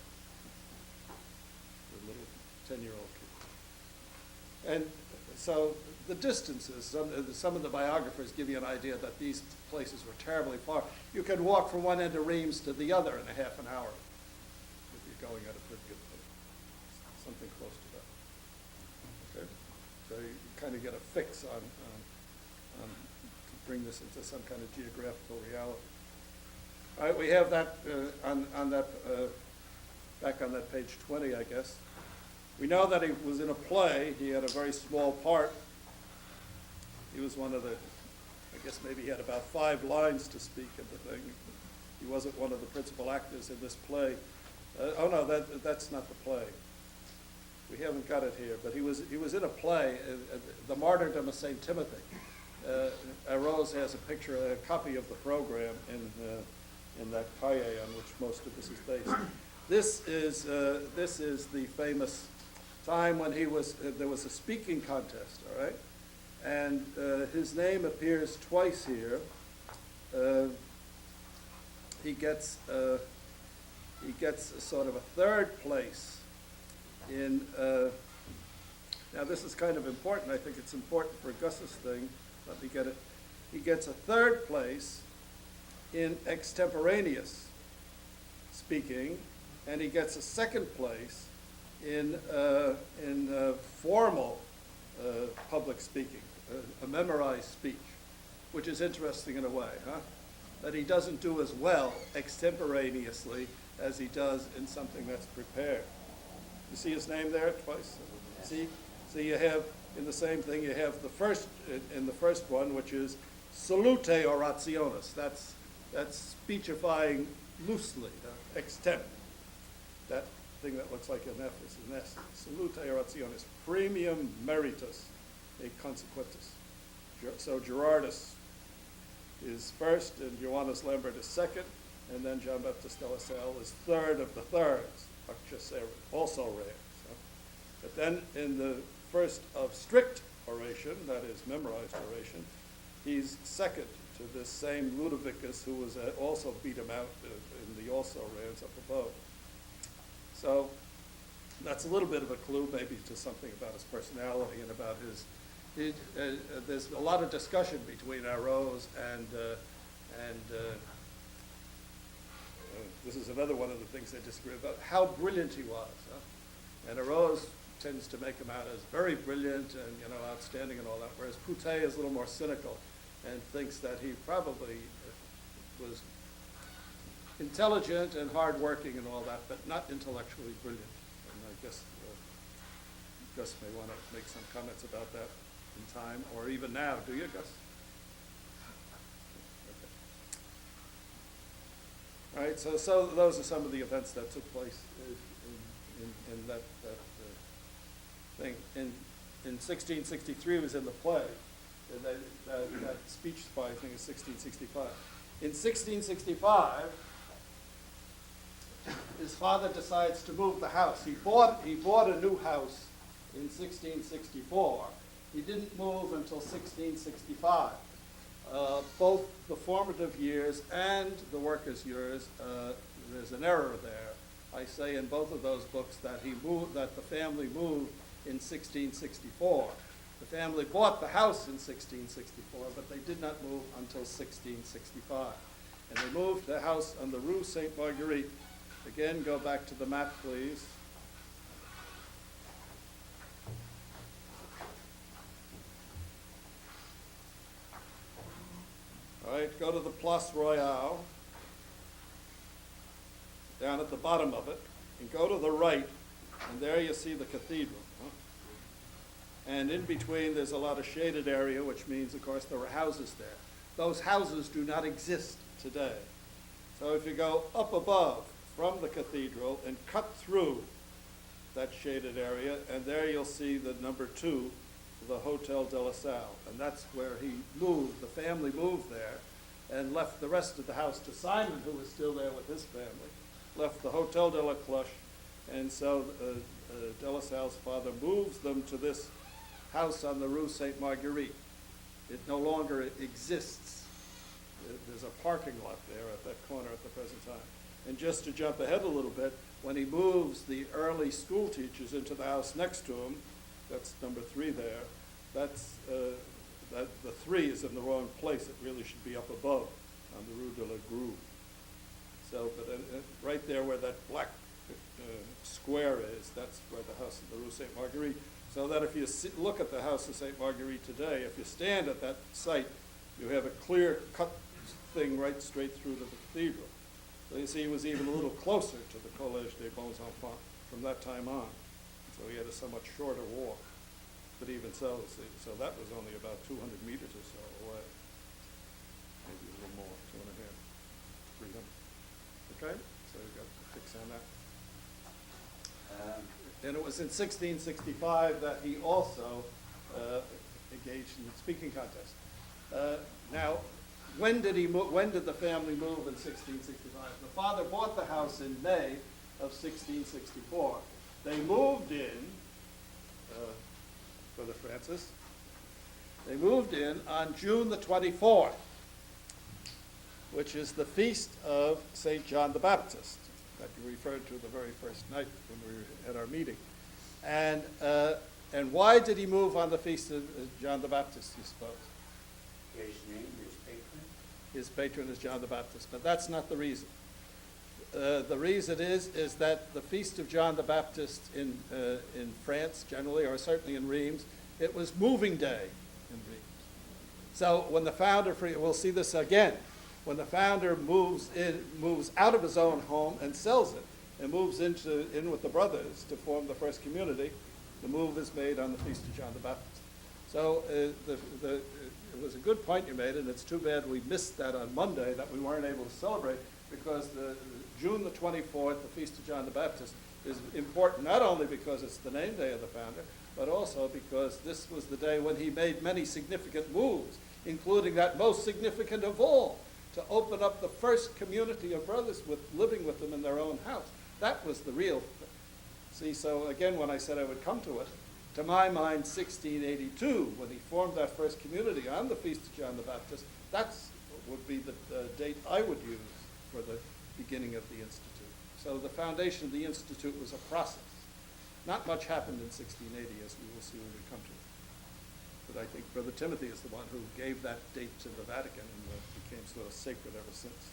[SPEAKER 6] a little 10-year-old kid. And so the distances, some of the biographers give you an idea that these places were terribly far. You can walk from one end of Reims to the other in a half an hour if you're going at a pretty good pace, something close to that. Okay? So you kind of get a fix on to bring this into some kind of geographical reality. All right, we have that on that, back on that page 20, I guess. We know that he was in a play. He had a very small part. He was one of the, I guess maybe he had about 5 lines to speak in the thing. He wasn't one of the principal actors in this play. Oh no, that's not the play. We haven't got it here, but he was in a play, The Martyrdom of St. Timothy. Rose has a picture, a copy of the program in that cahier on which most of this is based. This is the famous time when there was a speaking contest, all right? And his name appears twice here. He gets sort of a 3rd place in, now this is kind of important. I think it's important for Gus's thing. Let me get it. He gets a 3rd place in extemporaneous speaking, and he gets a 2nd place in formal public speaking, a memorized speech, which is interesting in a way, huh? That he doesn't do as well extemporaneously as he does in something that's prepared. You see his name there twice? See? So you have, in the same thing, you have the first, in the first one, which is salute orationis. That's speechifying loosely, extemp. That thing that looks like an F is an S. Salute orationis. Premium meritus et consequentis. So Gerardus is first, and Johannes Lambert is second, and then John Baptist de La Salle is 3rd of the 3rds, also rare. So. But then in the first of strict oration, that is memorized oration, he's 2nd to this same Ludovicus, who was also beat him out in the also rares up above. So that's a little bit of a clue maybe to something about his personality and about there's a lot of discussion between Arose and this is another one of the things they disagree about, how brilliant he was. Huh? And Arose tends to make him out as very brilliant and, outstanding and all that, whereas Poutet is a little more cynical and thinks that he probably was intelligent and hardworking and all that, but not intellectually brilliant. And I guess Gus may want to make some comments about that in time, or even now. Do you, Gus? Okay. All right, so those are some of the events that took place in that thing. In 1663, he was in the play. And that speech spy thing is 1665. In 1665, his father decides to move the house. He bought a new house in 1664. He didn't move until 1665. Both the formative years and the workers' years, there's an error there. I say in both of those books that that the family moved in 1664. The family bought the house in 1664, but they did not move until 1665. And they moved the house on the Rue Sainte-Marguerite. Again, go back to the map, please. All right, go to the Place Royale, down at the bottom of it, and go to the right, and there you see the cathedral. And in between, there's a lot of shaded area, which means, of course, there were houses there. Those houses do not exist today. So if you go up above from the cathedral and cut through that shaded area, and there you'll see the number 2, the Hotel de La Salle. And that's where he moved. The family moved there and left the rest of the house to Simon, who was still there with his family, left the Hotel de la Cloche. And so de La Salle's father moves them to this house on the Rue Sainte-Marguerite. It no longer exists. There's a parking lot there at that corner at the present time. And just to jump ahead a little bit, when he moves the early school teachers into the house next to him, that's number 3 there, that's, the 3 is in the wrong place. It really should be up above on the Rue de la Grue. So, but right there where that black square is, that's where the house of the Rue Sainte Marguerite. So that if you look at the house of Sainte Marguerite today, if you stand at that site, you have a clear cut thing right straight through to the cathedral. So you see, he was even a little closer to the Collège des Bons Enfants from that time on. So he had a somewhat shorter walk. But even so, so that was only about 200 meters or so away. Maybe a little more, 2.5, 300. Okay, so you got a fix on that. And it was in 1665 that he also engaged in the speaking contest. Now, when did the family move in 1665? The father bought the house in May of 1664. They moved in, Brother Francis, they moved in on June the 24th, which is the feast of St. John the Baptist that you referred to the very first night when we were at our meeting. And why did he move on the feast of John the Baptist, you suppose?
[SPEAKER 2] His name, his patron.
[SPEAKER 6] His patron is John the Baptist, but that's not the reason. The reason is that the feast of John the Baptist in France generally, or certainly in Reims, it was moving day in Reims. So when the founder, we'll see this again, when the founder moves out of his own home and sells it, and moves in with the brothers to form the first community, the move is made on the feast of John the Baptist. So it was a good point you made, and it's too bad we missed that on Monday, that we weren't able to celebrate, because June the 24th, the feast of John the Baptist, is important not only because it's the name day of the founder, but also because this was the day when he made many significant moves, including that most significant of all, to open up the first community of brothers living with them in their own house. That was the real thing. See, so again, when I said I would come to it, to my mind, 1682, when he formed that first community on the Feast of John the Baptist, that would be the date I would use for the beginning of the Institute. So the foundation of the Institute was a process. Not much happened in 1680, as we will see when we come to it. But I think Brother Timothy is the one who gave that date to the Vatican, and it became sort of sacred ever since.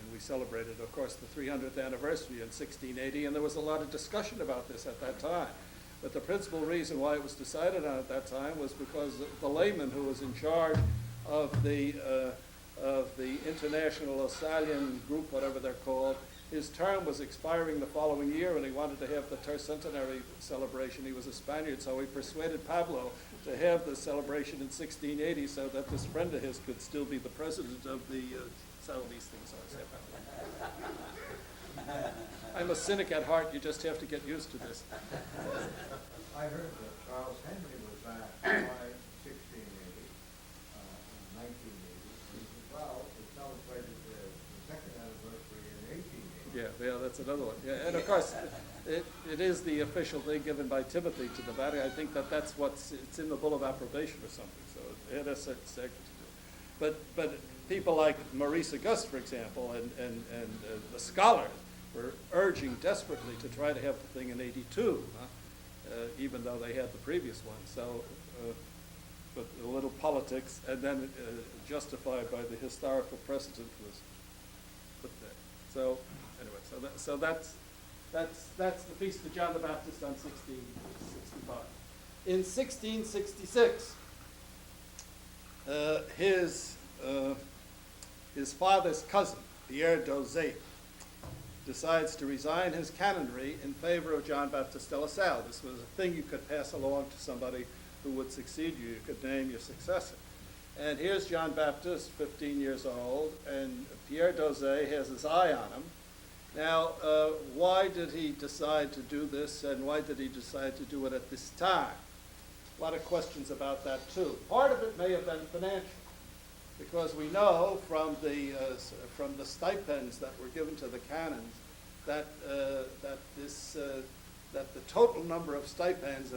[SPEAKER 6] And we celebrated, of course, the 300th anniversary in 1680, and there was a lot of discussion about this at that time. But the principal reason why it was decided on at that time was because the layman who was in charge of the International Lasallian group, whatever they're called, his term was expiring the following year, and he wanted to have the tercentenary celebration. He was a Spaniard, so he persuaded Pablo to have the celebration in 1680 so that this friend of his could still be the president of the, so these things are. I'm a cynic at heart. You just have to get used to this.
[SPEAKER 4] I heard that Charles Henry was back by 1680, 1980. He said, well, we celebrated the second anniversary in 1880.
[SPEAKER 6] Yeah, that's another one. Yeah, and of course, it is the official thing given by Timothy to the Vatican. I think that's it's in the Bull of Approbation or something, so it has certain sanctity to it. But people like Maurice Auguste, for example, and the scholars were urging desperately to try to have the thing in 82, even though they had the previous one. So, but a little politics, and then justified by the historical precedent was put there. So anyway, so that's the Feast of John the Baptist on 1665. In 1666, his father's cousin, Pierre Dosé, decides to resign his canonry in favor of John Baptiste de La Salle. This was a thing you could pass along to somebody who would succeed you. You could name your successor. And here's John Baptiste, 15 years old, and Pierre Dosé has his eye on him. Now, why did he decide to do this, and why did he decide to do it at this time? A lot of questions about that, too. Part of it may have been financial, because we know from the stipends that were given to the canons that the total number of stipends,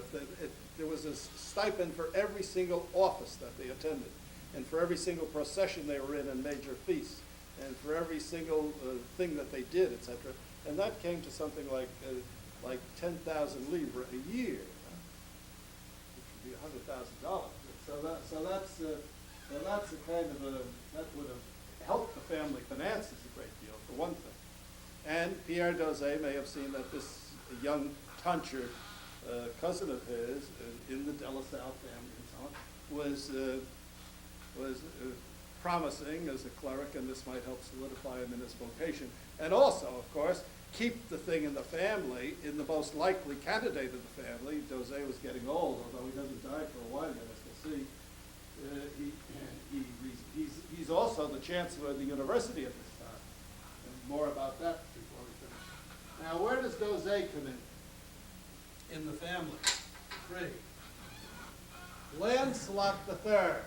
[SPEAKER 6] there was a stipend for every single office that they attended, and for every single procession they were in and major feasts, and for every single thing that they did, etc. and that came to something like 10,000 livres a year, which would be $100,000. So that's a kind of that would have helped the family finances a great deal, for one thing. And Pierre Dosay may have seen that this young tonsure, cousin of his, in the De La Salle family and so on, was promising as a cleric, and this might help solidify him in his vocation. And also, of course, keep the thing in the family, in the most likely candidate of the family. Dosay was getting old, although he doesn't die for a while yet, as we'll see. He's also the chancellor of the university at this time. And more about that before we finish. Now, where does Dosay come in the family tree? Lancelot III,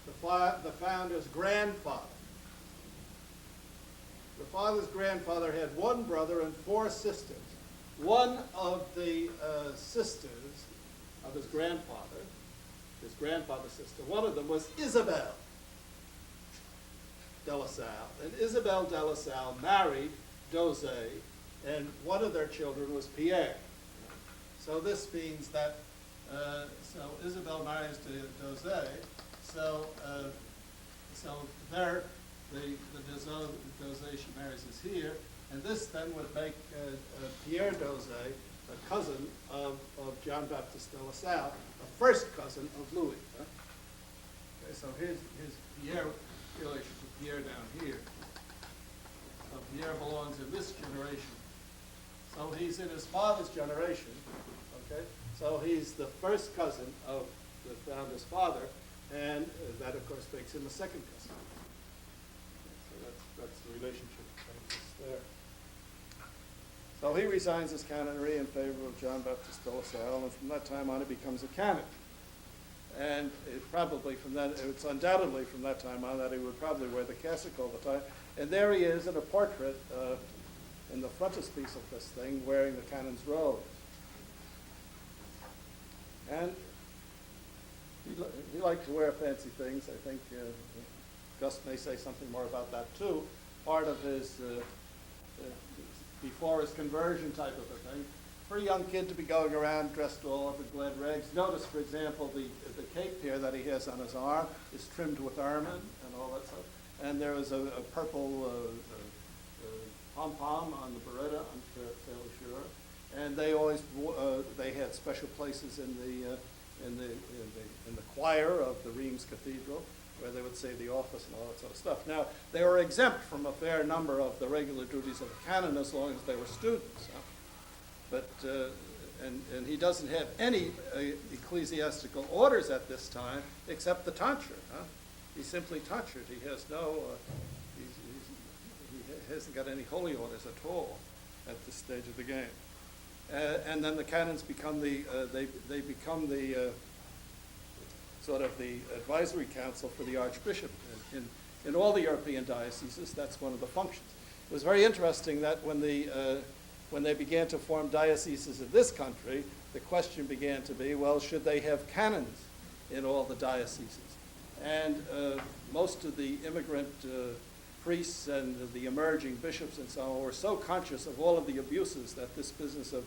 [SPEAKER 6] the founder's grandfather. The father's grandfather had one brother and 4 sisters. One of the sisters of his grandfather's sister, one of them was Isabel de La Salle. And Isabel de La Salle married Dosay, and one of their children was Pierre. So this means that, so Isabel marries Dosay, so there, the Dosay she marries is here, and this then would make Pierre Dosay a cousin of John Baptiste de La Salle, a first cousin of Louis. Huh? Okay, so here's Pierre relation to Pierre down here. So Pierre belongs in this generation. So he's in his father's generation, okay? So he's the first cousin of the founder's father, and that, of course, makes him a second cousin. Okay, so that's the relationship that exists there. So he resigns his canonry in favor of John Baptiste de La Salle, and from that time on, he becomes a canon. And it's undoubtedly from that time on that he would probably wear the cassock all the time. And there he is in a portrait in the frontispiece of this thing, wearing the canon's robe. And he liked to wear fancy things. I think Gus may say something more about that too. Part of his, before his conversion type of a thing. For a young kid to be going around dressed all up in glad rags. Notice, for example, the cape here that he has on his arm is trimmed with ermine and all that stuff. And there is a purple pom-pom on the beretta, I'm fairly sure. And they always they had special places in the choir of the Reims Cathedral, where they would say the office and all that sort of stuff. Now, they were exempt from a fair number of the regular duties of a canon as long as they were students. Huh? But, and he doesn't have any ecclesiastical orders at this time except the tonsure. Huh? He's simply tonsured. He has no, he hasn't got any holy orders at all at this stage of the game. And then the canons become they become the sort of the advisory council for the archbishop. In all the European dioceses, that's one of the functions. It was very interesting that when they began to form dioceses in this country, the question began to be, well, should they have canons in all the dioceses? And most of the immigrant priests and the emerging bishops and so on were so conscious of all of the abuses that this business of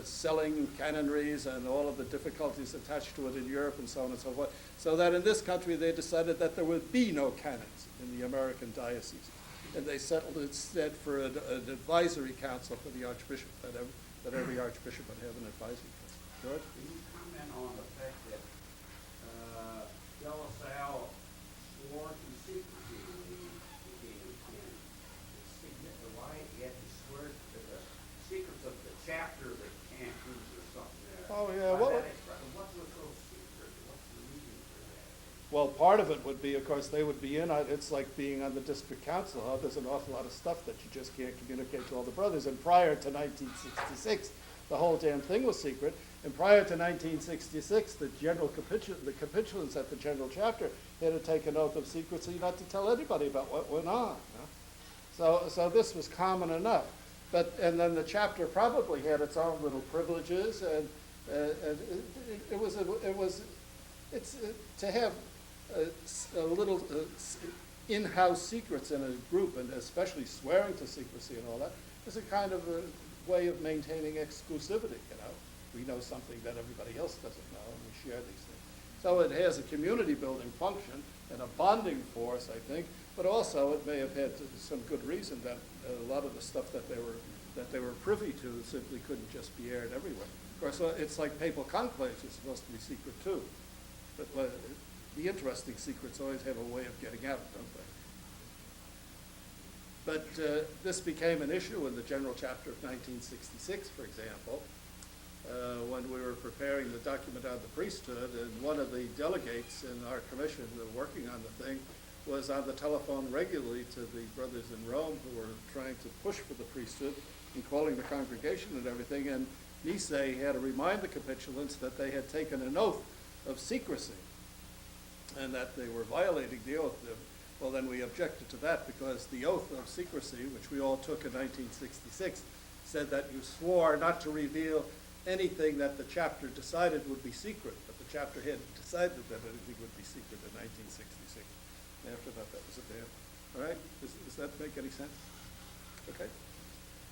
[SPEAKER 6] selling canonries and all of the difficulties attached to it in Europe and so on and so forth, so that in this country they decided that there would be no canons in the American dioceses. And they settled instead for an advisory council for the archbishop, that every archbishop would have an advisory council. George?
[SPEAKER 2] Can you comment on the fact that De La Salle swore to secrecy when he became a canon? Why he had to swear to the secrets of the chapter that can't use or something there?
[SPEAKER 6] Oh, yeah.
[SPEAKER 2] What was so secret? What's the reason for that?
[SPEAKER 6] Well, part of it would be, of course, they would be in. It's like being on the district council. Huh? There's an awful lot of stuff that you just can't communicate to all the brothers. And prior to 1966, the whole damn thing was secret. And prior to 1966, the capitulants at the general chapter had to take an oath of secrecy not to tell anybody about what went on. Huh? So this was common enough. And then the chapter probably had its own little privileges, and it's to have a little in-house secrets in a group, and especially swearing to secrecy and all that, It's a kind of a way of maintaining exclusivity, you know. We know something that everybody else doesn't know, and we share these things. So it has a community building function and a bonding force, I think, but also it may have had some good reason that a lot of the stuff that they were privy to simply couldn't just be aired everywhere. Of course, it's like papal conclaves are supposed to be secret too, but the interesting secrets always have a way of getting out, don't they? But this became an issue in the General Chapter of 1966, for example, when we were preparing the document on the priesthood, and one of the delegates in our commission working on the thing was on the telephone regularly to the brothers in Rome who were trying to push for the priesthood and calling the congregation and everything, and Nisei had to remind the capitulants that they had taken an oath of secrecy and that they were violating the oath. Well, then we objected to that because the oath of secrecy, which we all took in 1966, said that you swore not to reveal anything that the chapter decided would be secret, but the chapter hadn't decided that anything would be secret in 1966. After that, that was a ban. All right? Does that make any sense? Okay.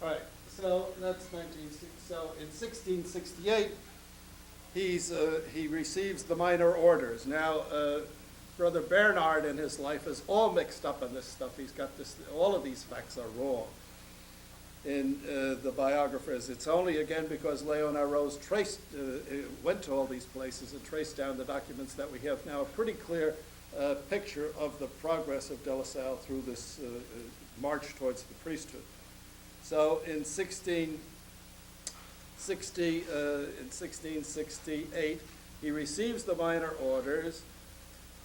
[SPEAKER 6] All right. So that's 1960. So in 1668, he receives the minor orders. Now, Brother Bernard in his life is all mixed up in this stuff. He's got this. All of these facts are wrong. In the biographers, it's only again because Leonard Rose went to all these places and traced down the documents that we have now a pretty clear picture of the progress of De La Salle through this march towards the priesthood. So in 1668, he receives the minor orders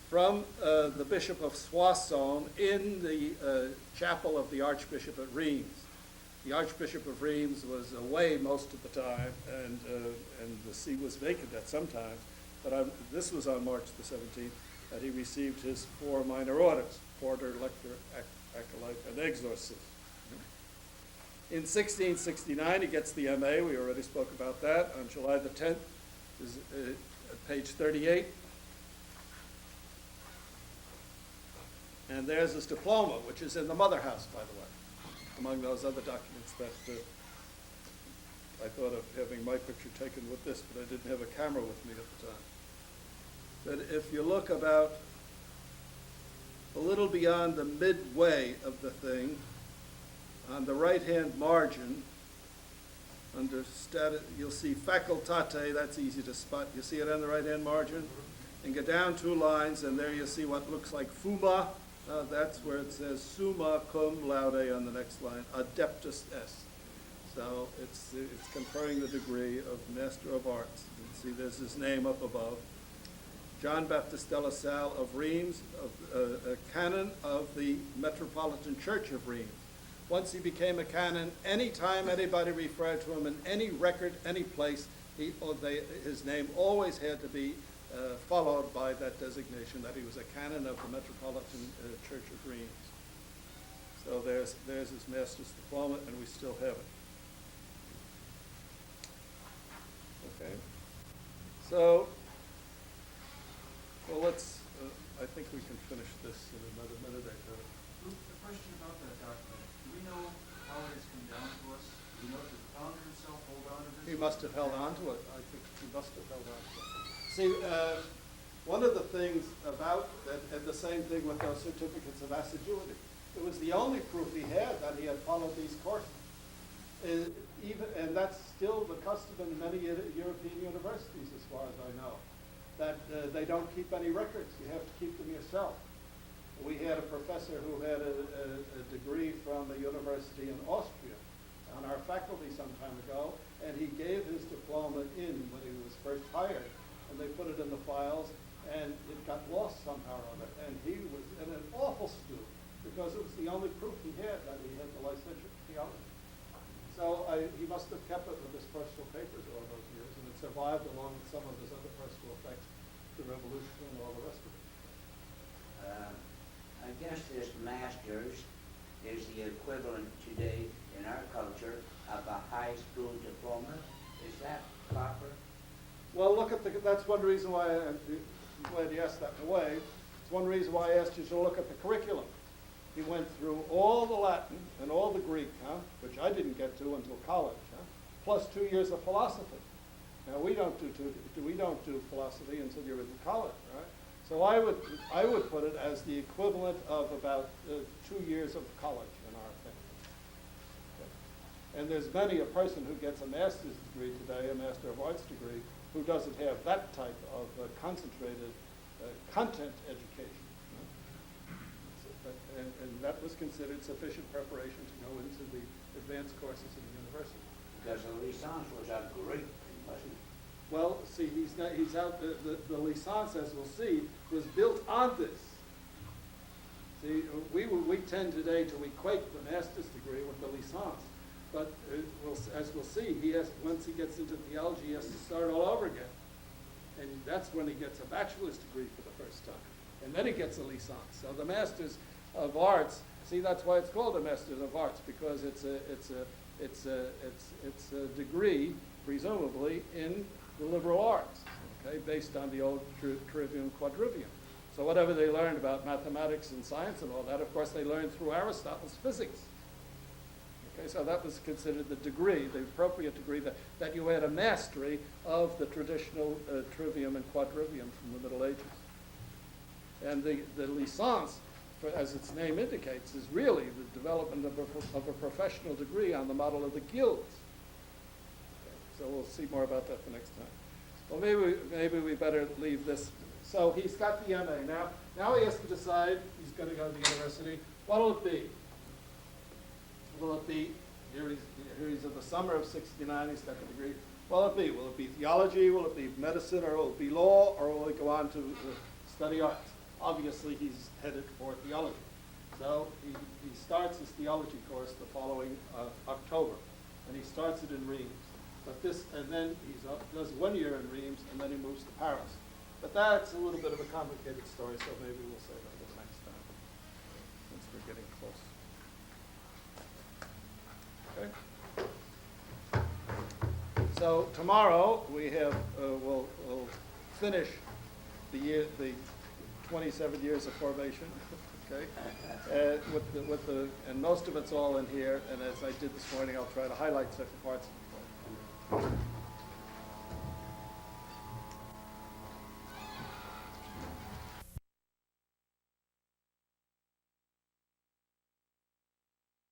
[SPEAKER 6] from the Bishop of Soissons in the chapel of the Archbishop at Reims. The Archbishop of Reims was away most of the time, and the see was vacant at some times. But this was on March the 17th that he received his 4 minor orders: porter, lector, acolyte, and exorcist. In 1669, he gets the MA. We already spoke about that. On July the 10th, is at page 38. And there's his diploma, which is in the Mother House, by the way, among those other documents that I thought of having my picture taken with this, but I didn't have a camera with me at the time. But if you look about a little beyond the midway of the thing, on the right-hand margin, under status, you'll see facultate. That's easy to spot. You see it on the right-hand margin? And go down 2 lines, and there you see what looks like fuma. That's where it says summa cum laude on the next line, adeptus est. So it's conferring the degree of Master of Arts. You can see there's his name up above. John Baptist de La Salle of Reims, a canon of the Metropolitan Church of Reims. Once he became a canon, any time anybody referred to him in any record, any place, his name always had to be followed by that designation that he was a canon of the Metropolitan Church of Reims. So there's his master's diploma, and we still have it. Okay. So, well, I think we can finish this in another minute or two.
[SPEAKER 7] A question about that document. Do we know how it has come down to us? Do we know if the founder himself hold on to this?
[SPEAKER 6] He must have held on to it. I think he must have held on to it. See, one of the things about, and the same thing with those certificates of assiduity, it was the only proof he had that he had followed these courses. And that's still the custom in many European universities, as far as I know, that they don't keep any records. You have to keep them yourself. We had a professor who had a degree from a university in Austria on our faculty some time ago, and he gave his diploma in when he was first hired, and they put it in the files, and it got lost somehow or other. And he was an awful student because it was the only proof he had that he had the licentiate in theology. So he must have kept it with his personal papers all those years, and it survived along with some of his other personal effects, the revolution and all the rest of it.
[SPEAKER 2] I guess this master's is the equivalent today in our culture of a high school diploma. Is that proper?
[SPEAKER 6] Well, look at that's one reason why I'm glad you asked that in a way. It's one reason why I asked you to look at the curriculum. He went through all the Latin and all the Greek, which I didn't get to until college, plus 2 years of philosophy. Now we don't do philosophy until you're in college, right? So I would put it as the equivalent of about 2 years of college in our opinion. Okay. And there's many a person who gets a master's degree today, a Master of Arts degree, who doesn't have that type of concentrated content education. And that was considered sufficient preparation to go into the advanced courses in the university.
[SPEAKER 2] Because the licence was a Greek, wasn't it?
[SPEAKER 6] Well, see, he's out, the licence, as we'll see, was built on this. See, we tend today to equate the master's degree with the licence. But as we'll see, once he gets into theology, he has to start all over again. And that's when he gets a bachelor's degree for the first time. And then he gets a licence. So the Masters of Arts, see, that's why it's called a Masters of Arts, because it's a degree, presumably, in the liberal arts, okay, based on the old trivium, quadrivium. So whatever they learned about mathematics and science and all that, of course, they learned through Aristotle's physics. Okay, so that was considered the degree, the appropriate degree, that you had a mastery of the traditional trivium and quadrivium from the Middle Ages. And the licence, as its name indicates, is really the development of a professional degree on the model of the guilds. Okay, so we'll see more about that the next time. Well, maybe we better leave this. So he's got the MA. Now he has to decide, he's going to go to the university. What will it be? Will it be, here he's in the summer of '69, he's got the degree. What will it be? Will it be theology? Will it be medicine? Or will it be law? Or will he go on to study arts? Obviously, he's headed for theology. So he starts his theology course the following October, and he starts it in Reims. And then he does 1 year in Reims, and then he moves to Paris. But that's a little bit of a complicated story, so maybe we'll save that for the next time, since we're getting close. Okay. So tomorrow we have we'll finish the 27 years of formation. Okay, and most of it's all in here. And as I did this morning, I'll try to highlight certain parts of it.